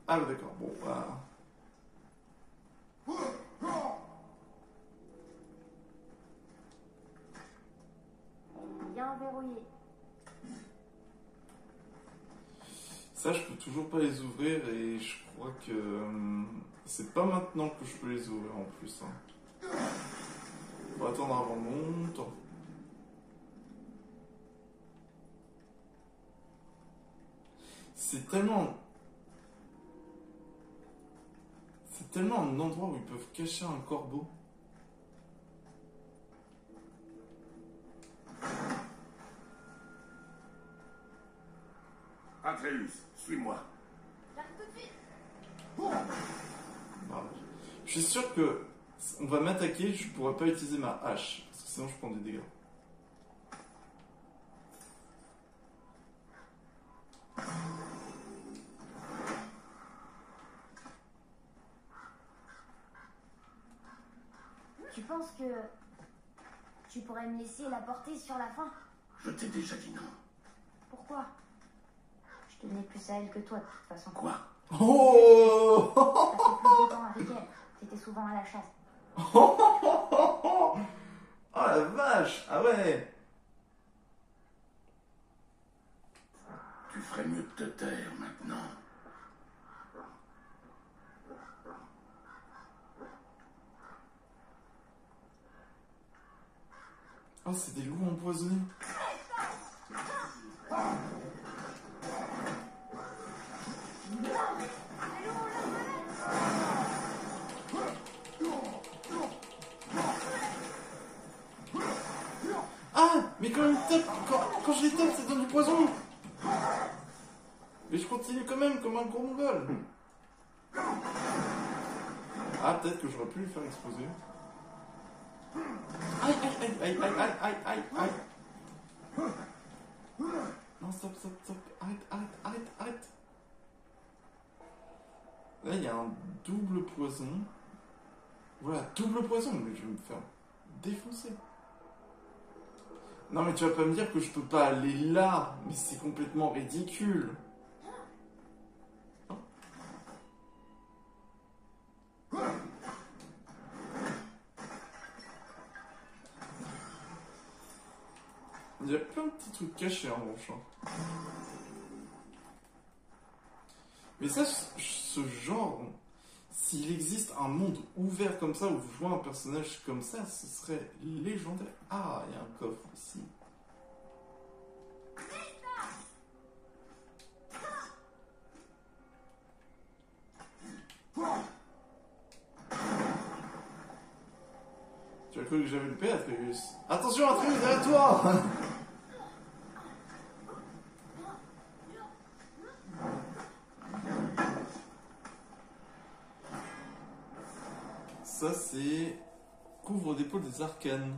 Ah ouais, d'accord, bon, bah... Bien verrouillé. Ça, je peux toujours pas les ouvrir et je crois que c'est pas maintenant que je peux les ouvrir en plus. Hein. Faut attendre avant longtemps. C'est tellement un endroit où ils peuvent cacher un corbeau. Atreus, suis-moi. J'arrive tout de suite. Bah, je suis sûr que on va m'attaquer, je pourrais pas utiliser ma hache parce que sinon je prends des dégâts. Tu penses que tu pourrais me laisser la porter sur la fin? Je t'ai déjà dit non. Pourquoi? Je tenais plus à elle que toi, de toute façon. Quoi? Oh Passais plus de temps avec elle. T'étais souvent à la chasse. Oh la vache! Ah ouais! Tu ferais mieux de te taire maintenant. Oh, c'est des loups empoisonnés. Ah, mais quand il tape, quand je les tape, ça donne du poison. Mais je continue quand même comme un gros mongol. Ah, peut-être que j'aurais pu lui faire exploser. Aïe, aïe, aïe, aïe, aïe, aïe, aïe, aïe. Non, stop, stop, stop. Arrête, arrête, arrête, arrête. Là, il y a un double poison. Voilà, double poison, mais je vais me faire défoncer. Non, mais tu vas pas me dire que je peux pas aller là. Mais c'est complètement ridicule. Il y a plein de petits trucs cachés en revanche. Mais ça, ce genre, s'il existe un monde ouvert comme ça, où vous jouez un personnage comme ça, ce serait légendaire. Ah, il y a un coffre ici. Tu as cru que j'avais le paix, Atreus? Attention, Atreus, derrière toi! Ça, c'est couvre d'épaule des arcanes.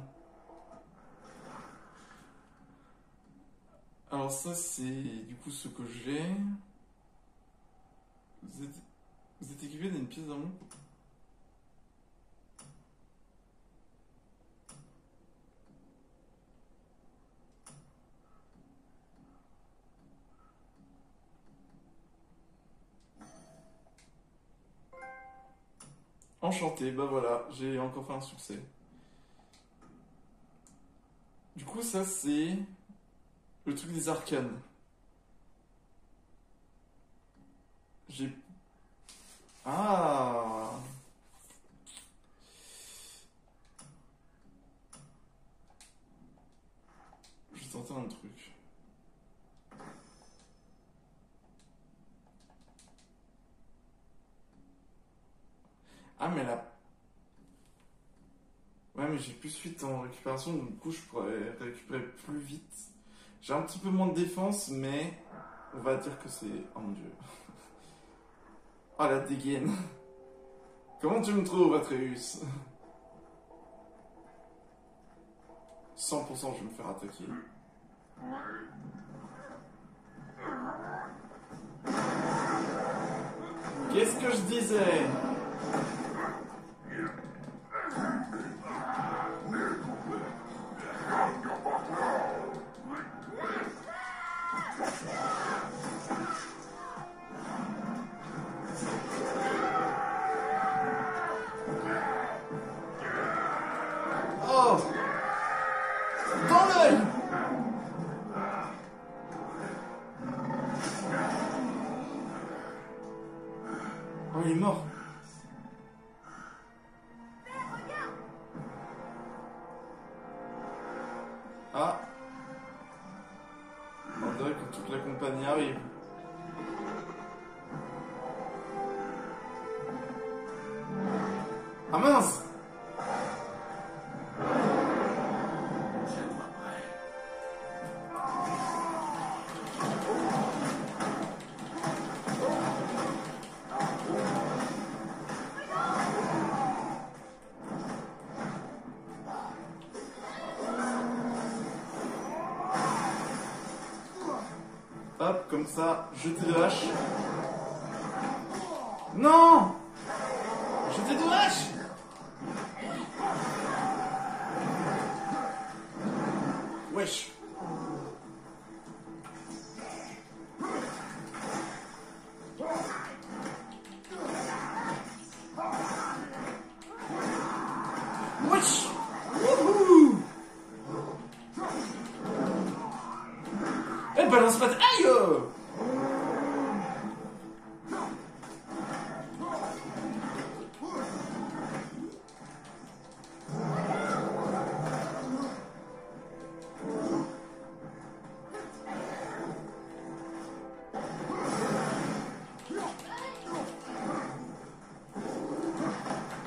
Alors ça, c'est du coup ce que j'ai. Vous êtes équipé d'une pièce d'armure. Enchanté, bah voilà, j'ai encore fait un succès. Du coup, ça c'est le truc des arcanes. J'ai... Ah! Je vais tenter un truc. Ah, mais là... Ouais, mais j'ai plus 8 en récupération, donc du coup, je pourrais récupérer plus vite. J'ai un petit peu moins de défense, mais on va dire que c'est... Oh mon dieu. Ah, la dégaine. Comment tu me trouves, Atreus? 100% je vais me faire attaquer. Qu'est-ce que je disais? Oh! Dans l'œil! Oh, il est mort. Ah. On dirait que toute la compagnie arrive. Ah mince! Hop, comme ça, jeter de hache. Non! Jeter de hache! Wesh! Wesh! Wouhou! Elle balance pas de... Aïe!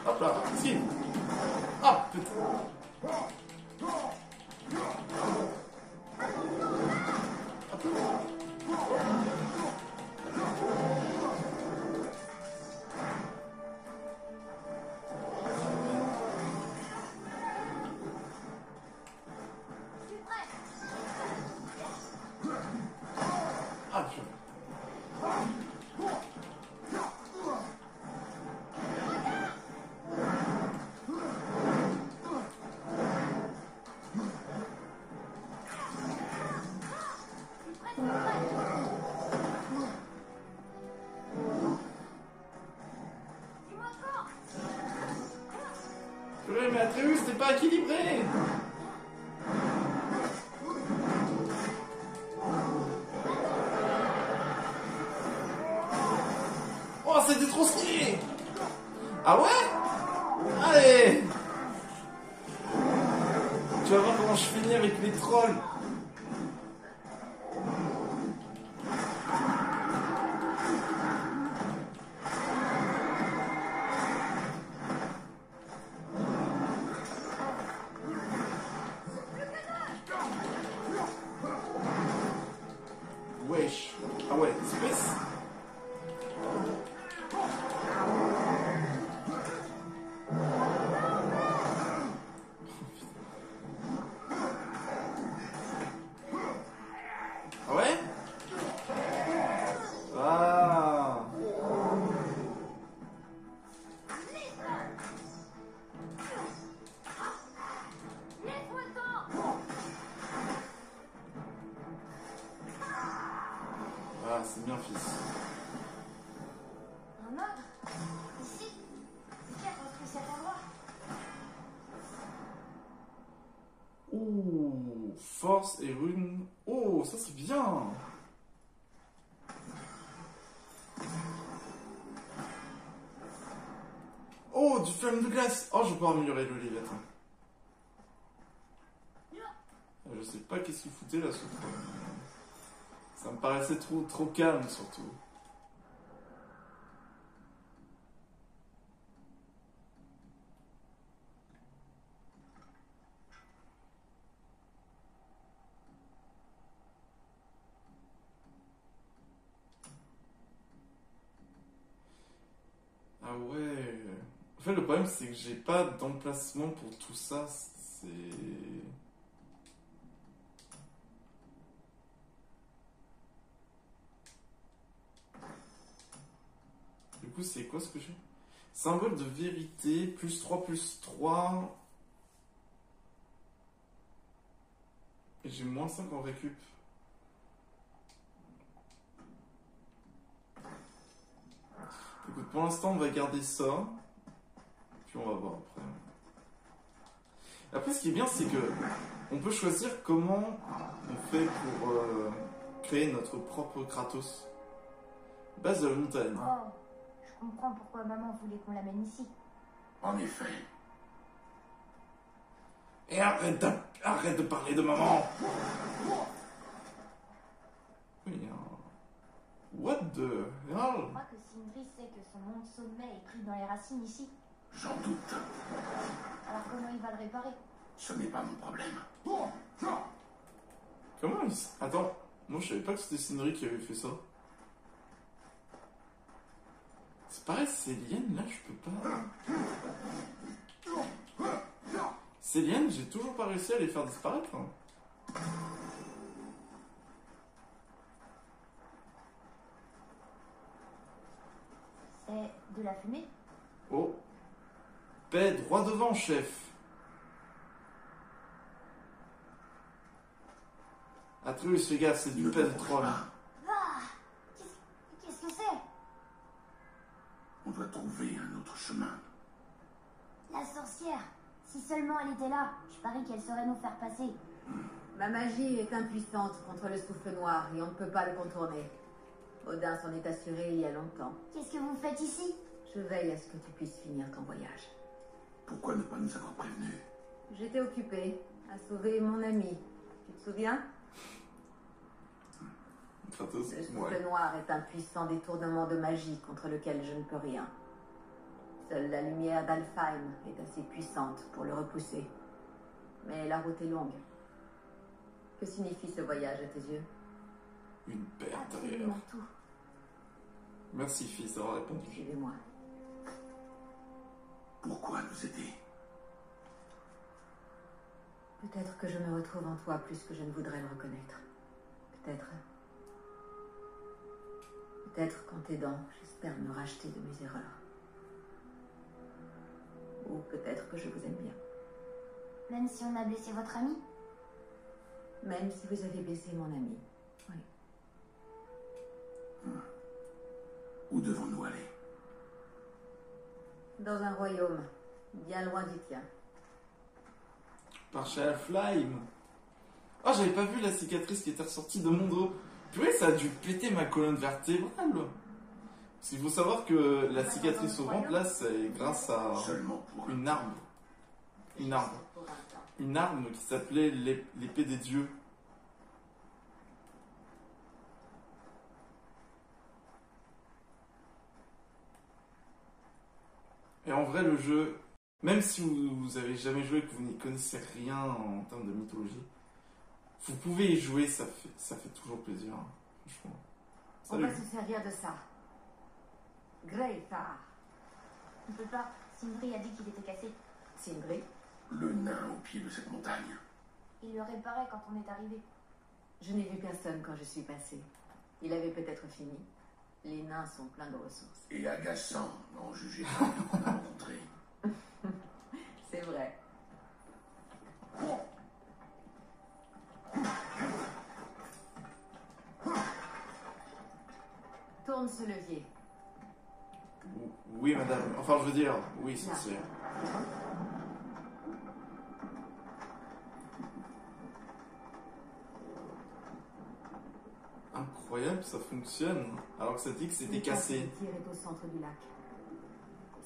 Hop là, si. Ah, putain. Ah, putain. Purée, mais Atreus, c'est pas équilibré! Oh, c'était trop stylé! Ah ouais? Allez! Tu vas voir comment je finis avec les trolls. Wesh. Ah ouais, espèce. Ah ouais? Ah. Laisse-moi le temps. Ah, c'est bien, fils. Un ogre? Ici? Qui a construit cet endroit? Ouh, force et rune. Oh, ça c'est bien. Oh, du flamme de glace. Oh, je vais pouvoir améliorer le Léviathan. Je sais pas qu'est-ce qu'il foutait là, ce truc. Ça me paraissait trop calme, surtout. fait, le problème, c'est que j'ai pas d'emplacement pour tout ça. C'est... Du coup, c'est quoi ce que j'ai? Symbole de vérité, +3/+3. Et j'ai -5 en récup. Écoute, pour l'instant, on va garder ça. Puis on va voir après. Après, ce qui est bien, c'est que on peut choisir comment on fait pour créer notre propre Kratos. Base de la montagne. Oh, je comprends pourquoi maman voulait qu'on l'amène ici. En effet. Et arrête de parler de maman. Oui, what the Je hell? crois que Sindri sait que son monde sommet est pris dans les racines ici. J'en doute. Alors comment il va le réparer? Ce n'est pas mon problème. Comment il... Attends, moi je savais pas que c'était Sindri qui avait fait ça. C'est pareil, Célienne, là je peux pas... Célienne, j'ai toujours pas réussi à les faire disparaître. C'est de la fumée? Oh. Paix droit devant, chef. Atreus, fais gaffe, c'est du paix de troll. Ah! Qu'est-ce que c'est? On doit trouver un autre chemin. La sorcière! Si seulement elle était là, je parie qu'elle saurait nous faire passer. Ma magie est impuissante contre le souffle noir et on ne peut pas le contourner. Odin s'en est assuré il y a longtemps. Qu'est-ce que vous faites ici? Je veille à ce que tu puisses finir ton voyage. Pourquoi ne pas nous avoir prévenus? J'étais occupée à sauver mon ami. Tu te souviens? Kratos, Le souffle ouais. noir est un puissant détournement de magie contre lequel je ne peux rien. Seule la lumière d'Alfheim est assez puissante pour le repousser. Mais la route est longue. Que signifie ce voyage à tes yeux? Une paix intérieure. Absolument tout. Merci, fils, d'avoir répondu. Suivez-moi. Pourquoi nous aider? Peut-être que je me retrouve en toi plus que je ne voudrais le reconnaître. Peut-être. Peut-être qu'en t'aidant, j'espère me racheter de mes erreurs. Ou peut-être que je vous aime bien. Même si on a blessé votre ami? Même si vous avez baissé mon ami. Oui. Où devons-nous aller? Dans un royaume, bien loin du tien. Par chez Alfheim. Oh, j'avais pas vu la cicatrice qui était ressortie de mon dos. Purée, ça a dû péter ma colonne vertébrale. Parce qu'il faut savoir que la cicatrice au ventre, là, c'est grâce à Seulement pour une arme. Une arme. Pour un temps. Une arme qui s'appelait l'épée des dieux. Et en vrai, le jeu, même si vous avez jamais joué et que vous n'y connaissez rien en termes de mythologie, vous pouvez y jouer, ça fait toujours plaisir, hein, franchement. On Salut. va se servir de ça. Greyfar. On peut pas. Sindri a dit qu'il était cassé. Sindri. le nain au pied de cette montagne. Il le réparait quand on est arrivé. Je n'ai vu personne quand je suis passée. Il avait peut-être fini. Les nains sont pleins de ressources. Et agaçant, en juger par les qu'on a rencontrés. C'est vrai. Tourne ce levier. Oui, madame. Enfin, je veux dire, oui, sorcière. Incroyable, ça fonctionne. Alors que ça dit que c'était cassé. Le tir est au centre du lac.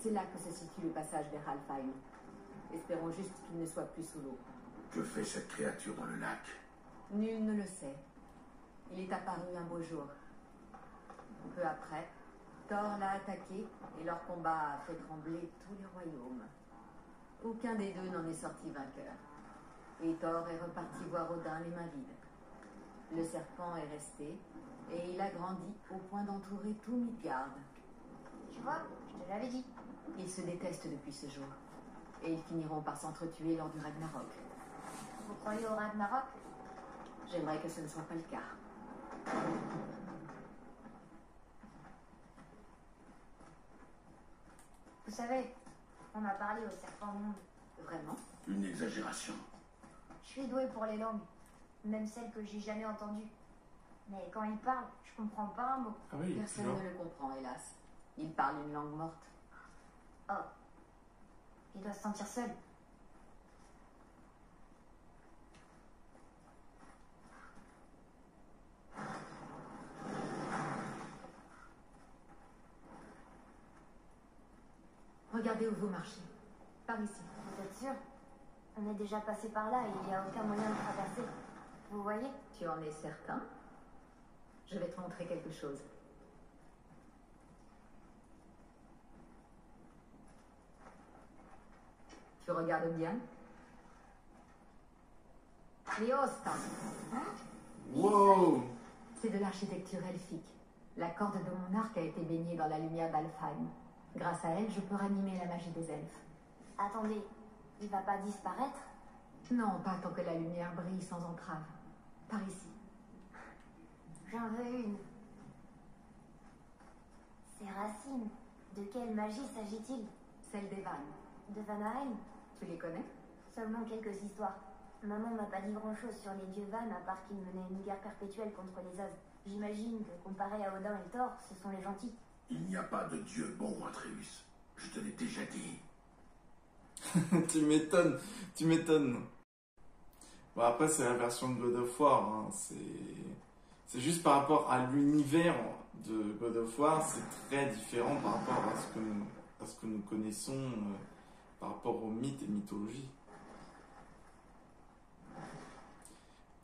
C'est là que se situe le passage vers Alfheim. Espérons juste qu'il ne soit plus sous l'eau. Que fait cette créature dans le lac? Nul ne le sait. Il est apparu un beau jour. Peu après, Thor l'a attaqué et leur combat a fait trembler tous les royaumes. Aucun des deux n'en est sorti vainqueur. Et Thor est reparti voir Odin les mains vides. Le serpent est resté et il a grandi au point d'entourer tout Midgard. Tu vois, je te l'avais dit. Ils se détestent depuis ce jour. Et ils finiront par s'entretuer lors du Ragnarok. Vous croyez au Ragnarok? J'aimerais que ce ne soit pas le cas. Vous savez, on a parlé au serpent monde. Vraiment? Une exagération. Je suis douée pour les langues, même celles que j'ai jamais entendues. Mais quand il parle, je comprends pas un mot. Ah oui, Personne toujours. ne le comprend, hélas. Il parle une langue morte. Oh. Il doit se sentir seul. Regardez où vous marchez. Par ici. Vous êtes sûr? On est déjà passé par là et il n'y a aucun moyen de traverser. Vous voyez? Tu en es certain? Je vais te montrer quelque chose. Tu regardes bien? Liosta. Wow! C'est de l'architecture elfique. La corde de mon arc a été baignée dans la lumière d'Alfheim. Grâce à elle, je peux ranimer la magie des elfes. Attendez, il va pas disparaître? Non, pas tant que la lumière brille sans entrave. Par ici. J'en veux une. Ces racines, de quelle magie s'agit-il? Celle des vannes. De Vanaheim? Tu les connais? Seulement quelques histoires. Maman m'a pas dit grand-chose sur les dieux Van à part qu'ils menaient une guerre perpétuelle contre les As. J'imagine que comparé à Odin et Thor, ce sont les gentils. Il n'y a pas de dieu bon, Atreus. Je te l'ai déjà dit. Tu m'étonnes, tu m'étonnes. Bon, après, c'est la version de God of War. Hein. C'est juste par rapport à l'univers de God of War, c'est très différent par rapport à ce que nous connaissons, par rapport aux mythes et mythologies.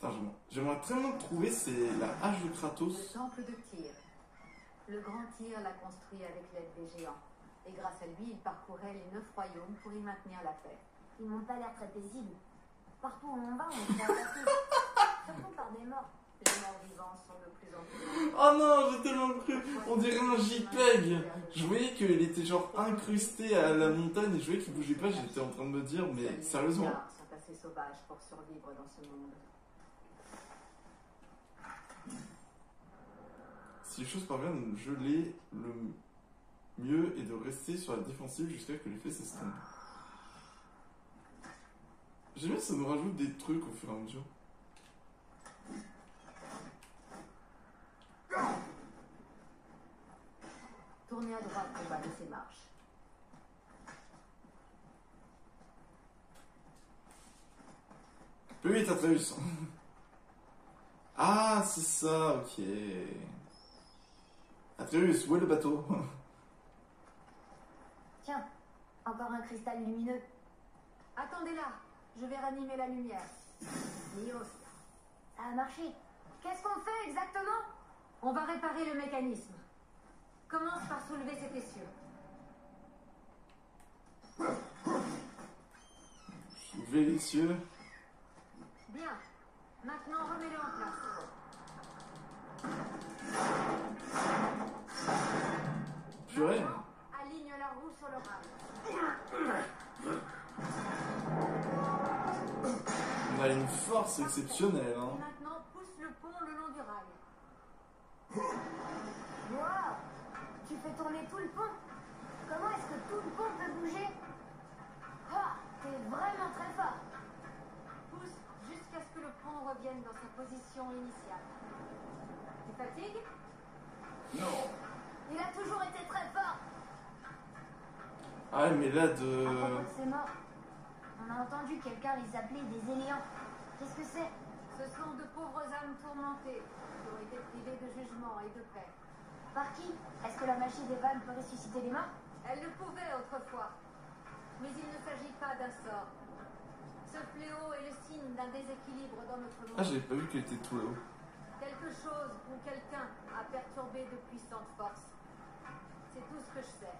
Attends, j'aimerais tellement trouver, c'est la hache de Kratos. Le temple de Tyr. Le grand Tyr l'a construit avec l'aide des géants. Et grâce à lui, il parcourait les 9 royaumes pour y maintenir la paix. Ils m'ont pas l'air très paisibles. Partout où on va, on est attaqué. Surtout par des morts. Les morts vivants sont de plus en plus... Oh non, j'ai tellement cru. On dirait un JPEG. Je voyais qu'il était genre incrusté à la montagne et je voyais qu'il bougeait pas. J'étais en train de me dire, mais sérieusement. Les gens sont assez sauvages pour survivre dans ce monde. Si les choses parviennent, geler le mieux est de rester sur la défensive jusqu'à ce que l'effet s'estompe. J'aime bien, ça nous rajoute des trucs au fur et à mesure. Tournez à droite au bas de ces marches. Plus vite, Atreus. Ah, c'est ça, ok. Atreus, où est le bateau? Tiens, encore un cristal lumineux. Attendez là, je vais ranimer la lumière. Lios, Ça a marché. Qu'est-ce qu'on fait exactement? on va réparer le mécanisme. Commence par soulever cet essieu. Soulevez les cieux. Bien. Maintenant, remets-le en place. Purée. Maintenant, aligne la roue sur le rail. On a une force exceptionnelle, Et hein. maintenant, pousse le pont le long du rail. Waouh! Tu fais tourner tout le pont. Comment est-ce que tout le pont peut bouger? Ah, t'es vraiment très fort. Pousse jusqu'à ce que le pont revienne dans sa position initiale. Tu fatigues? Non. Il a toujours été très fort. Ah, mais là, À propos de... de ces morts, on a entendu quelqu'un les appeler des éléants. Qu'est-ce que c'est? Ce sont de pauvres âmes tourmentées qui ont été privées de jugement et de paix. Par qui? Est-ce que la magie des vannes peut ressusciter les morts? Elle le pouvait autrefois, mais il ne s'agit pas d'un sort. Ce fléau est le signe d'un déséquilibre dans notre monde. Ah, j'avais pas vu qu'elle était tout là-haut. Quelque chose ou quelqu'un a perturbé de puissantes forces. C'est tout ce que je sais.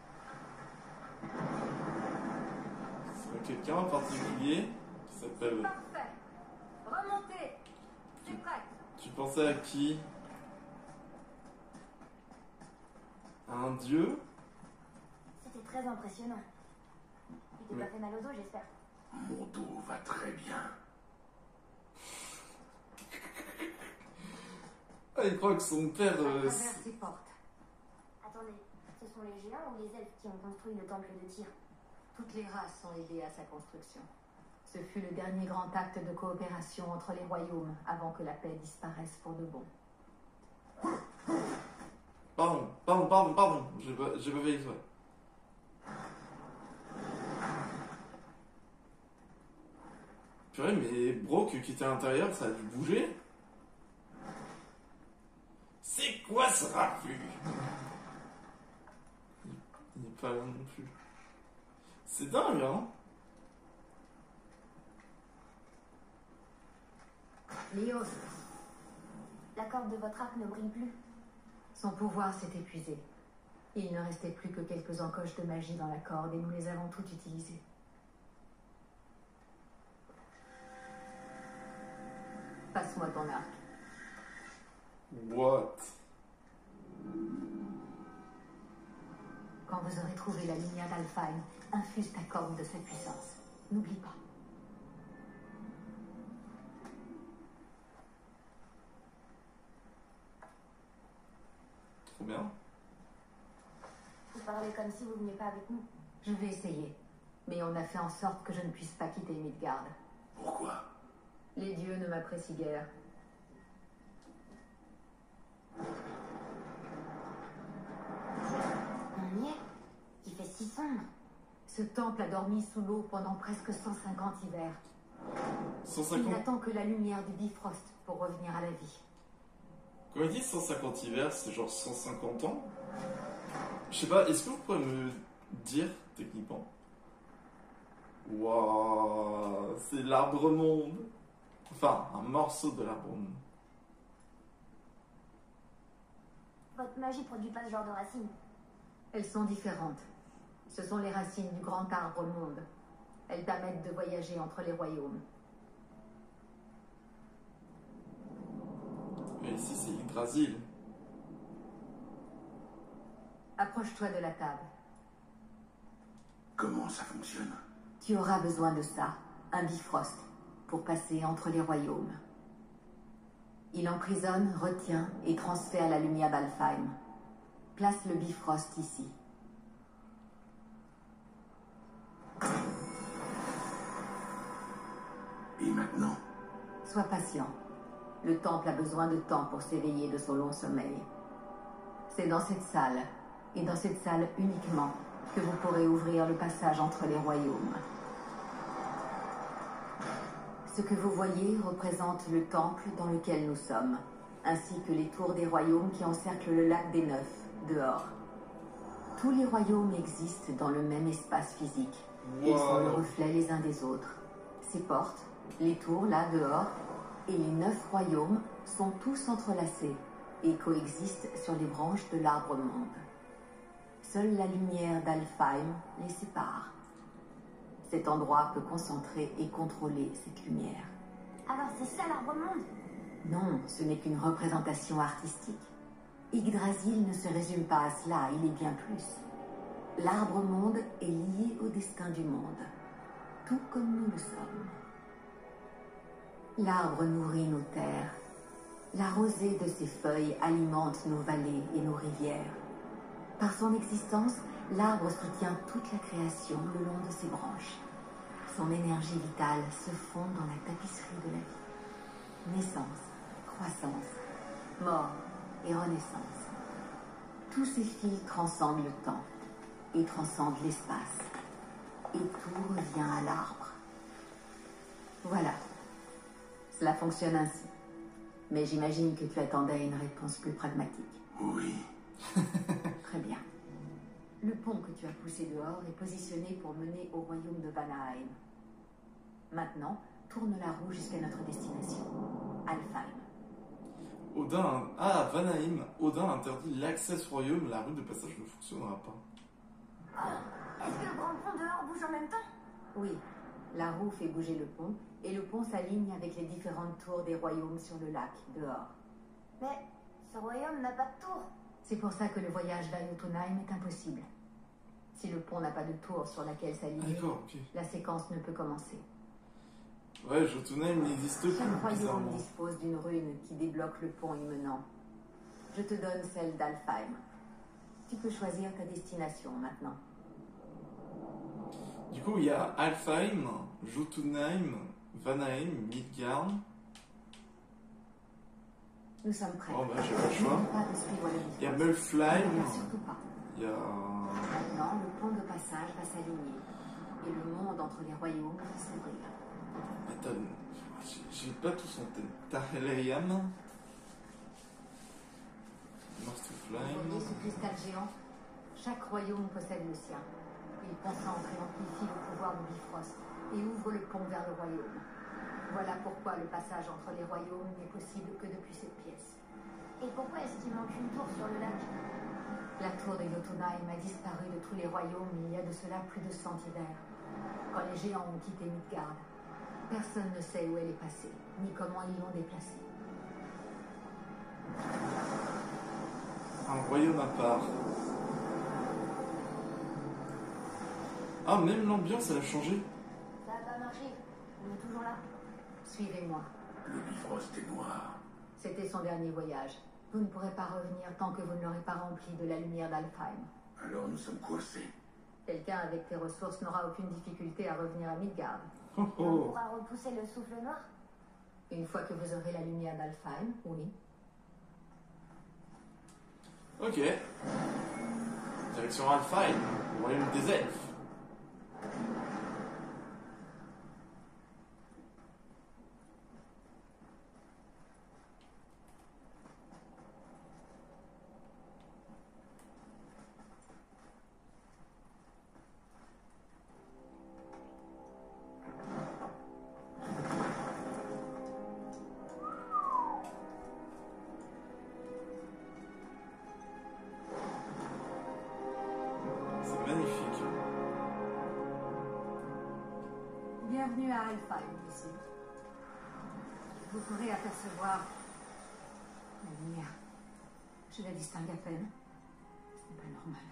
C'est quelqu'un en particulier qui s'appelle... Parfait. Remontez. C'est prêt. Tu pensais à qui? À un dieu? C'était très impressionnant. Il t'a pas fait mal au dos, j'espère. Mon dos va très bien. Ah, il croit que son père... À travers ces portes. Attendez, ce sont les géants ou les elfes qui ont construit le temple de Tyr? Toutes les races sont aidées à sa construction. Ce fut le dernier grand acte de coopération entre les royaumes avant que la paix disparaisse pour de bon. Pardon. J'ai pas fait exprès. Purée, mais Brock qui était à l'intérieur, ça a dû bouger. C'est quoi ce raffut? Il n'est pas là non plus. C'est dingue, hein? Léos, La corde de votre arc ne brille plus. son pouvoir s'est épuisé. Il ne restait plus que quelques encoches de magie dans la corde et nous les avons toutes utilisées. Passe-moi ton arc. What? Quand vous aurez trouvé la lumière d'Alfheim, infuse ta corde de sa puissance. N'oublie pas. Trop bien. Vous parlez comme si vous veniez pas avec nous. Je vais essayer. Mais on a fait en sorte que je ne puisse pas quitter Midgard. Pourquoi? Les dieux ne m'apprécient guère. On y est. Il fait si sombre. Ce temple a dormi sous l'eau pendant presque 150 hivers. Il 150... n'attend que la lumière du Bifrost pour revenir à la vie. Quand il dit 150 hivers, c'est genre 150 ans? Je sais pas, est-ce que vous pouvez me dire, techniquement? Waouh, c'est l'arbre monde. Enfin, un morceau de l'arbre monde. Votre magie produit pas ce genre de racines. Elles sont différentes. Ce sont les racines du grand arbre monde. Elles permettent de voyager entre les royaumes. Mais ici, c'est Yggdrasil. Approche-toi de la table. Comment ça fonctionne? Tu auras besoin de ça, un Bifrost, pour passer entre les royaumes. Il emprisonne, retient et transfère la lumière d'Alfheim. Place le Bifrost ici. Et maintenant? Sois patient. Le temple a besoin de temps pour s'éveiller de son long sommeil. C'est dans cette salle, et dans cette salle uniquement, que vous pourrez ouvrir le passage entre les royaumes. Ce que vous voyez représente le temple dans lequel nous sommes, ainsi que les tours des royaumes qui encerclent le lac des Neufs, dehors. Tous les royaumes existent dans le même espace physique. Ils sont le reflet les uns des autres. Ces portes, les tours là dehors, et les 9 royaumes sont tous entrelacés et coexistent sur les branches de l'arbre monde. Seule la lumière d'Alfheim les sépare. Cet endroit peut concentrer et contrôler cette lumière. Alors c'est ça l'arbre monde? Non, ce n'est qu'une représentation artistique. Yggdrasil ne se résume pas à cela, il est bien plus. L'arbre monde est lié au destin du monde, tout comme nous le sommes. L'arbre nourrit nos terres. La rosée de ses feuilles alimente nos vallées et nos rivières. Par son existence, l'arbre soutient toute la création le long de ses branches. Son énergie vitale se fond dans la tapisserie de la vie. Naissance, croissance, mort et renaissance. Tous ces fils transcendent le temps et transcendent l'espace. Et tout revient à l'arbre. Voilà. Cela fonctionne ainsi. Mais j'imagine que tu attendais une réponse plus pragmatique. Oui. Très bien. Le pont que tu as poussé dehors est positionné pour mener au royaume de Vanaheim. Maintenant, tourne la roue jusqu'à notre destination, Alfheim. Odin... Ah, Vanaheim. Odin interdit l'accès au royaume. La rue de passage ne fonctionnera pas. Est-ce que le grand pont dehors bouge en même temps? Oui, la roue fait bouger le pont, et le pont s'aligne avec les différentes tours des royaumes sur le lac, dehors. Mais ce royaume n'a pas de tour. C'est pour ça que le voyage vers Jotunheim est impossible. Si le pont n'a pas de tour sur laquelle Ah, s'aligner, d'accord, ok. la séquence ne peut commencer. Ouais, Jotunheim n'existe plus, Chaque royaume bizarrement. dispose d'une rune qui débloque le pont y menant. Je te donne celle d'Alfheim. Tu peux choisir ta destination maintenant. Du coup, il y a Alfheim, Jotunheim, Vanaheim, Midgard. Nous sommes prêts. Oh, bah, j'ai pas le choix. N'oublie pas de suivre le Il y a Bifrost. Mullfheim, Ne regarde surtout pas. il y a... Maintenant, le pont de passage va s'aligner. Et le monde entre les royaumes va s'ouvrir. Attends, j'ai pas tous en tête. Taheliam, Vous Morstufheim. voyez ce cristal géant? Chaque royaume possède le sien. Il concentre et amplifie le pouvoir du Bifrost et ouvre le pont vers le royaume. Voilà pourquoi le passage entre les royaumes n'est possible que depuis cette pièce. Et pourquoi est-ce qu'il manque une tour sur le lac? La tour de Jotunheim a disparu de tous les royaumes il y a de cela plus de 100 hivers. Quand les géants ont quitté Midgard, personne ne sait où elle est passée, ni comment ils l'ont déplacée. Un royaume à part. Ah, même l'ambiance, elle a changé. Ça a pas marché. On est toujours là. Suivez-moi. Le Bifrost est noir. C'était son dernier voyage. Vous ne pourrez pas revenir tant que vous ne l'aurez pas rempli de la lumière d'Alfheim. Alors nous sommes coincés. Quelqu'un avec tes ressources n'aura aucune difficulté à revenir à Midgard. Oh, On oh. pourra repousser le souffle noir? Une fois que vous aurez la lumière d'Alfheim, oui. Ok. Direction Alfheim, le royaume des elfes. C'est magnifique. Bienvenue à Alfheim, ici. Vous pourrez apercevoir la lumière. Je la distingue à peine. Ce n'est pas normal.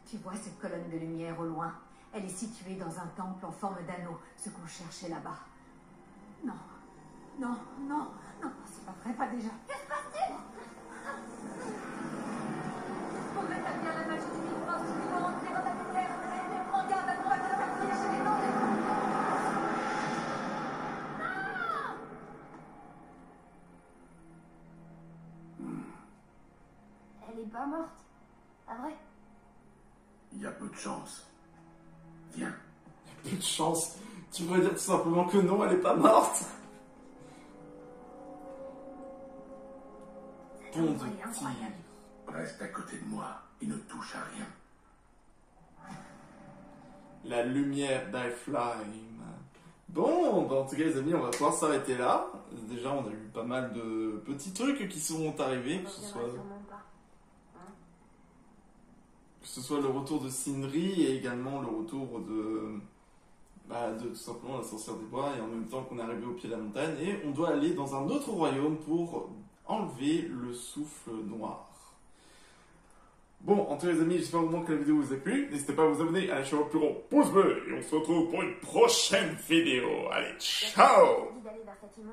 Tu vois cette colonne de lumière au loin? Elle est située dans un temple en forme d'anneau, ce qu'on cherchait là-bas. Non, non, non, non, c'est pas vrai, pas déjà. Que se passe-t-il? Pour rétablir la magie du Bifrost, nous devons entrer dans la lumière. Prends garde à ne pas te faire piéger les dents. Elle est pas morte. Ah vrai? Il y a peu de chance. Viens. Peu de chance. Tu pourrais dire tout simplement que non, elle est pas morte. Pont de C'est incroyable. tir. Reste à côté de moi et ne touche à rien. La lumière d'Alfheim. Bon, bah en tout cas les amis, on va pouvoir s'arrêter là. Déjà, on a eu pas mal de petits trucs qui sont arrivés, On que ce reviendra soit... sûrement pas. Que ce soit le retour de Sindri et également le retour de tout simplement la sorcière des bois, et en même temps qu'on est arrivé au pied de la montagne, et on doit aller dans un autre royaume pour enlever le souffle noir. Bon, en tout cas les amis, j'espère vraiment que la vidéo vous a plu. N'hésitez pas à vous abonner, à lâcher un plus gros pouce bleu, et on se retrouve pour une prochaine vidéo. Allez, ciao! J'ai dit d'aller vers cette immense